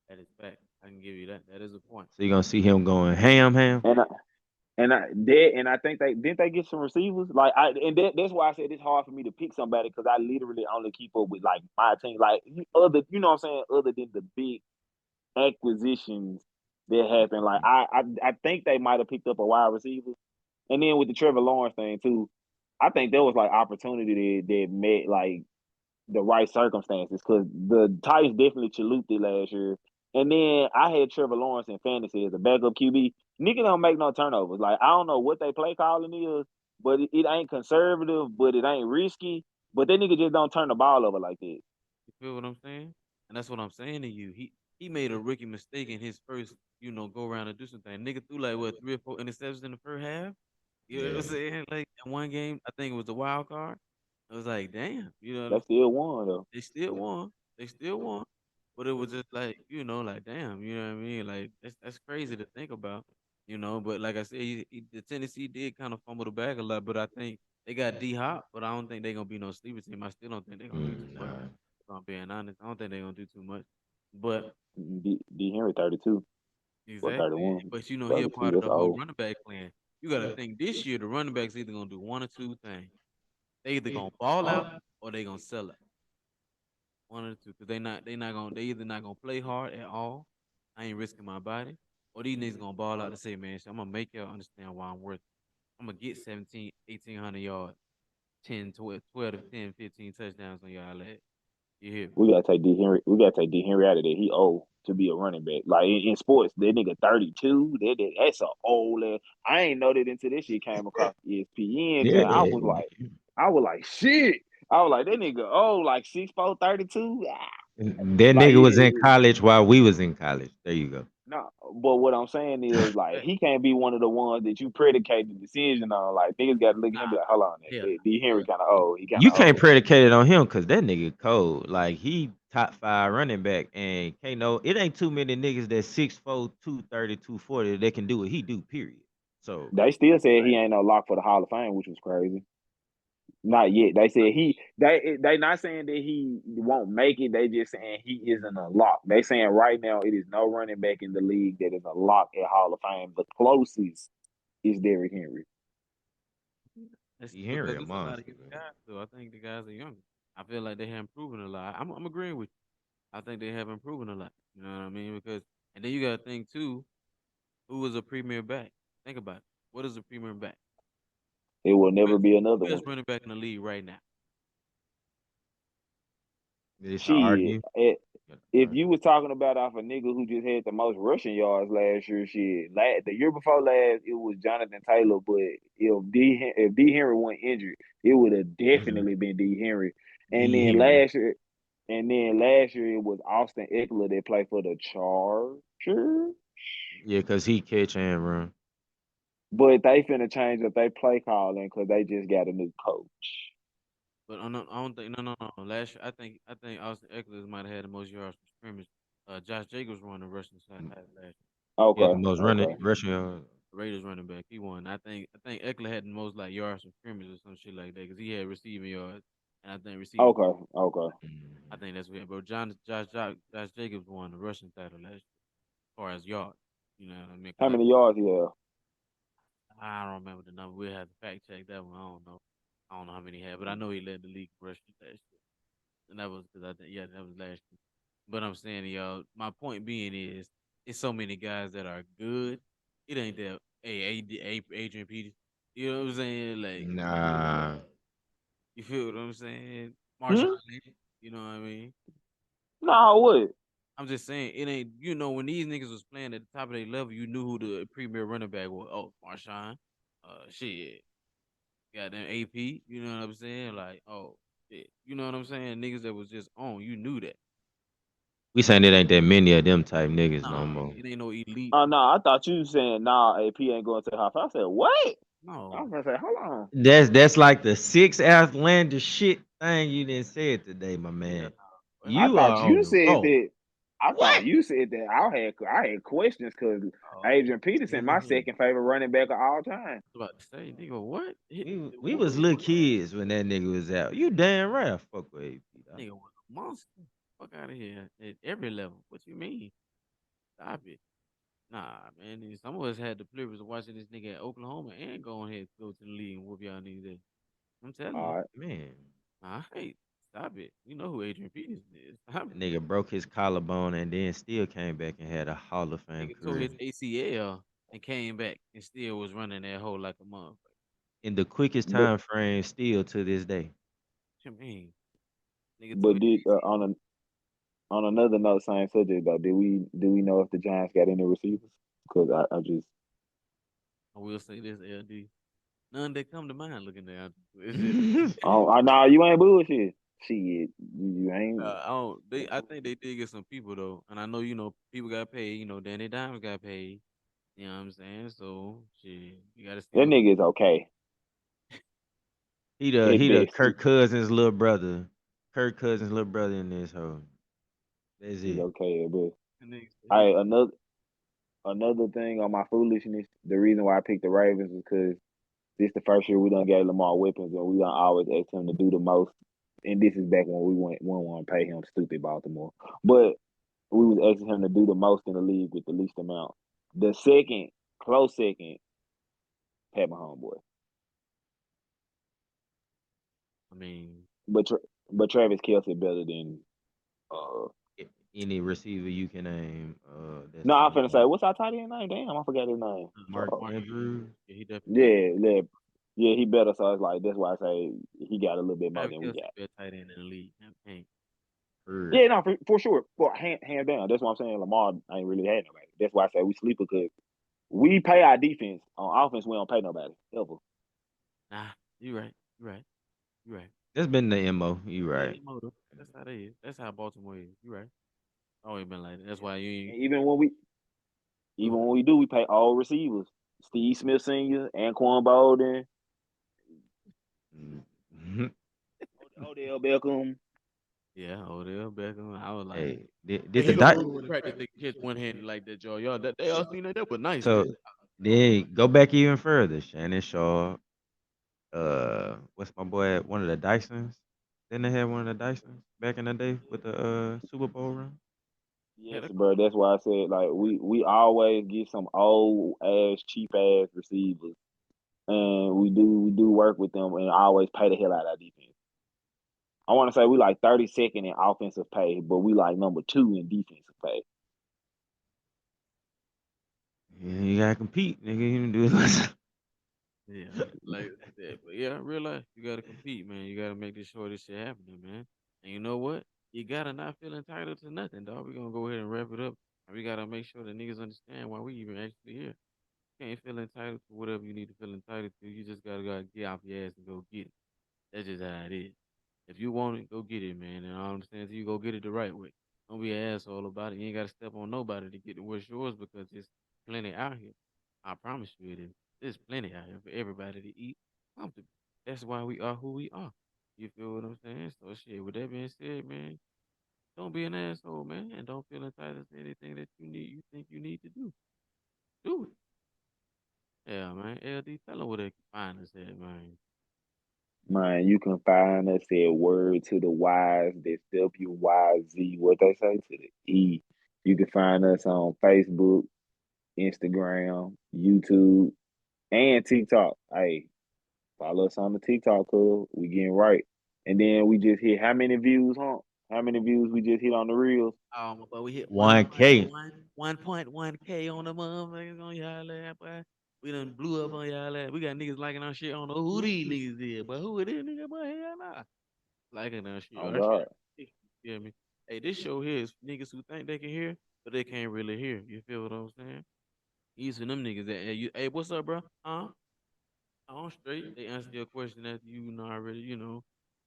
That is fact. I can give you that. That is a point. So you gonna see him going ham. And I think they didn't they get some receivers that's why I said it's hard for me to pick somebody because I literally only keep up with like my team like you know what I'm saying other than the big acquisitions that happen like I think they might have picked up a wide receiver and then with the Trevor Lawrence thing too I think there was like opportunity that met like the right circumstances because the Titans definitely chaluped it last year. And then I had Trevor Lawrence in fantasy as a backup QB. Nigga don't make no turnovers. Like I don't know what they play calling is, but it ain't conservative, but it ain't risky. But that nigga just don't turn the ball over like that. You feel what I'm saying? And that's what I'm saying to you. He made a rookie mistake in his first, go around and do something. Nigga threw like what 3 or 4 interceptions in the first half. You know what I'm Yeah. saying? Like in one game, I think it was the wild card. I was like, damn, They still won though. they still won. They still won. But it was just like, like damn, you know what I mean? Like that's crazy to think about, But like I said, the Tennessee did kind of fumble the bag a lot, but I think they got D Hop, but I don't think they're gonna be no sleeper team. I still don't think they're gonna do too much. Nah. If I'm being honest, I don't think they're gonna do too much. But D Henry 32 or exactly, 31. but he a 32, part of that's the whole old. running back plan. You got to think this year the running backs either gonna do one or two things. They either gonna ball out or they gonna sell it. One or two, because they either not gonna play hard at all. I ain't risking my body, or these niggas gonna ball out to say, man, I'm gonna make y'all understand why I'm worth it. I'm gonna get 17, 1,800 yards, 10, 12, 12 to 10, 15 touchdowns on y'all ass. You hear me? We gotta take D Henry. We gotta take D Henry out of there. He old to be a running back. Like in sports, that nigga 32. That's a old. I ain't know that until this shit came across ESPN. Cause Yeah. I was like, shit. I was like, that nigga old, like 6'4", 32. That Like nigga was yeah, in college while we was in college. There you go. no. But what I'm saying is like he can't be one of the ones that you predicate the decision on. Like niggas got to look at him and Nah, be like, hold on, hell D Henry kind of old. He kind You of can't old. predicate it on him because that nigga cold. Like he top 5 running back and can't know it ain't too many niggas that 6'4", 230, 240 that can do what he do, period. So They still said he like, ain't no lock for the Hall of Fame, which was crazy. Not yet. They said they not saying that he won't make it. They just saying he isn't a lock. They saying right now it is no running back in the league that is a lock at Hall of Fame. The closest is Derrick Henry. It's D. because Henry a there's a lot of monster, young man. guys, though. I think the guys are younger. I feel like they have improving a lot. I'm agreeing with you. I think they have improving a lot. You know what I mean? Because and then you got to think too, who is a premier back? Think about it. What is a premier back? It will never Best, be another one. best running back in the league right now. It's an Shit, argue. if you was talking about off a nigga who just had the most rushing yards last year, shit, the year before last it was Jonathan Taylor, but if D Henry wasn't injured, it would have Mhm. definitely been D Henry. And D. then Henry. last year it was Austin Eckler that played for the Chargers. Yeah, cause he catch and run. But they finna change up they play calling because they just got a new coach. But I don't think no. Last year, I think Austin Eckler might have had the most yards from scrimmage. Josh Jacobs won the rushing side Mm, last year. he had the Okay, most running okay, rushing yards. The Raiders running back. He won. I think Eckler had the most like yards from scrimmage or some shit like that because he had receiving yards, and I think receiving. okay. I Mhm. think that's what. But Josh Jacobs won the rushing title last year, as far as yards. You know what I mean? How Because many yards he have? I don't remember the number. We'll have to fact check that one. I don't know. I don't know how many he had, but I know he led the league in rushing last year, and that was because I think that was last year. But I'm saying, y'all, my point being is, it's so many guys that are good. It ain't that. Hey, Adrian Peters. You know what I'm saying? Like, Nah. you feel what I'm saying? Marshawn Hmm? Lynch. You know what I mean? No, what? I'm just saying, it ain't. You know, when these niggas was playing at the top of their level, you knew who the premier running back was. Oh, Marshawn. Shit. Goddamn AP. You know what I'm saying? Like, oh, shit. You know what I'm saying? Niggas that was just on. You knew that. We saying it ain't that many of them type niggas no Nah, more. it ain't no elite. Oh no, I thought you was saying nah, AP ain't going to the Hall of Fame. I said, what? I No. was gonna say, hold on. That's like the sixth outlandish shit thing you didn't say it today, my Yeah. man. Nah. I You thought are on you the said roll. that. I thought What? you said that. I had questions because Oh, Adrian Peterson, my yeah. second favorite running back of all time. I was about to say, nigga, what? We was little kids when that nigga was out. You damn right I fuck with AP, dog. Nigga was a monster. Fuck out of here at every level. What you mean? Stop it. Nah, man. Some of us had the privilege of watching this nigga at Oklahoma and go ahead go to the league and whoop y'all niggas ass. I'm telling you. All right. Man, All right. Stop it. You know who Adrian Peterson is. Stop that it. nigga broke his collarbone and then still came back and had a Hall of Fame Nigga tore career his ACL and came back and still was running that hole like a motherfucker. in the quickest But time frame still to this day. What you mean? Nigga tore but his did ACL. on another note, same subject though, do we know if the Giants got any receivers? Because I just I will say this, LD. None that come to mind looking down. It's just I know you ain't bullshit. Shit, you ain't. I don't. I think they did get some people though, and I know people got paid. Danny Dimes got paid. You know what I'm saying? So shit, you got to see That what. nigga's okay he the at he the best. Kirk Cousins little brother. Kirk Cousins little brother in this hoe. That's He's it. okay at best. And they said Hey, another thing on my foolishness. The reason why I picked the Ravens is because this the first year we done gave Lamar weapons, and we done always asked him to do the most. And this is back when we went one want to pay him stupid Baltimore, but we was asking him to do the most in the league with the least amount. The second, close second, Pat Mahomes boy, I mean, but but Travis Kelsey better than. Any receiver you can name, that's No, I'm top finna say five. what's our tight end name? Damn, I forgot his name. Mark Mark Andrews, Andrews. yeah, he definitely better. Yeah, yeah, yeah, he better. So it's like that's why I say he got a little bit more Travis than we Kelce got. be a tight end in the league. Can't. Heard. Yeah, no, for sure. For hand down. That's what I'm saying. Lamar ain't really had nobody. That's why I say we sleep because we pay our defense. On offense, we don't pay nobody. Ever. Nah, you right. You right. You right. That's been the MO. You Yeah, right. they motor. That's how they is. That's how Baltimore is. You right. Always been like that. That's Yeah. why you ain't And even when we do, we pay all receivers. Steve Smith Sr., Anquan Bolden, Mhm. Odell Beckham. Yeah, Odell Beckham. I was like, Hey, did and the you know dot? when in practice they catch one handed like that, y'all. Y'all that they all seen that was nice, So man. then go back even further. Shannon Shaw. What's my boy? One of the Dysons. Didn't they have one of the Dysons back in the day with the Super Bowl run? Had Yes, a bro. That's why I said like we always get some old ass cheap ass receivers, and we do work with them and always pay the hell out of our defense. I want to say we like 32nd in offensive pay, but we like number two in defensive pay. Yeah, you gotta compete, nigga. You do it. Yeah, like that. But yeah, real life, you gotta compete, man. You gotta make this sure this shit happening, man. And you know what? You gotta not feel entitled to nothing, dog. We're gonna go ahead and wrap it up. And we gotta make sure that niggas understand why we even actually here. You can't feel entitled to whatever you need to feel entitled to. You just gotta go get off your ass and go get it. That's just how it is. If you want it, go get it, man. And all I'm saying is you go get it the right way. Don't be an asshole about it. You ain't gotta step on nobody to get to what's yours because there's plenty out here. I promise you it is. There's plenty out here for everybody to eat comfortably. That's why we are who we are. You feel what I'm saying? So shit, with that being said, man, don't be an asshole, man, and don't feel entitled to anything that you think you need to do. Do it. Yeah, man. LD, tell them where they can find us at, man. Man, you can find us at Word to the Wise. That's WYZ. What they say to the E. You can find us on Facebook, Instagram, YouTube, and TikTok. Hey, follow us on the TikTok, cuz we getting right. And then we just hit how many views, huh? How many views we just hit on the reels? But we hit 1K. 1.1K on the motherfuckers on y'all ass, boy. We done blew up on y'all ass. We got niggas liking our shit. I don't know who these niggas is, but who it is, nigga, boy, hell nah. Liking our shit. Oh Our shit. God. You feel me? Hey, this show here is for niggas who think they can hear, but they can't really hear. You feel what I'm saying? These are them niggas that, hey, what's up, bro? Huh? I'm straight. They answer your question after you know already,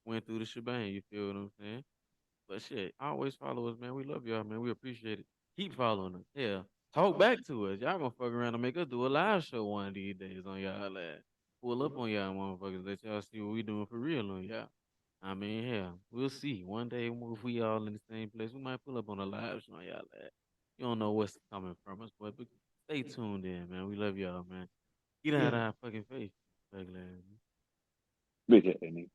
went through the shebang. You feel what I'm saying? But shit, always follow us, man. We love y'all, man. We appreciate it. Keep following us. Yeah. Talk back to us. Y'all gonna fuck around and make us do a live show one of these days on y'all ass. Pull up on y'all motherfuckers. Let y'all see what we doing for real on y'all. I mean, hell, we'll see. One day if we all in the same place, we might pull up on a live show on y'all ass. You don't know what's coming from us, but stay tuned in, man. We love y'all, man. Get out of our fucking face. Ugly ass, man. Look at that nigga.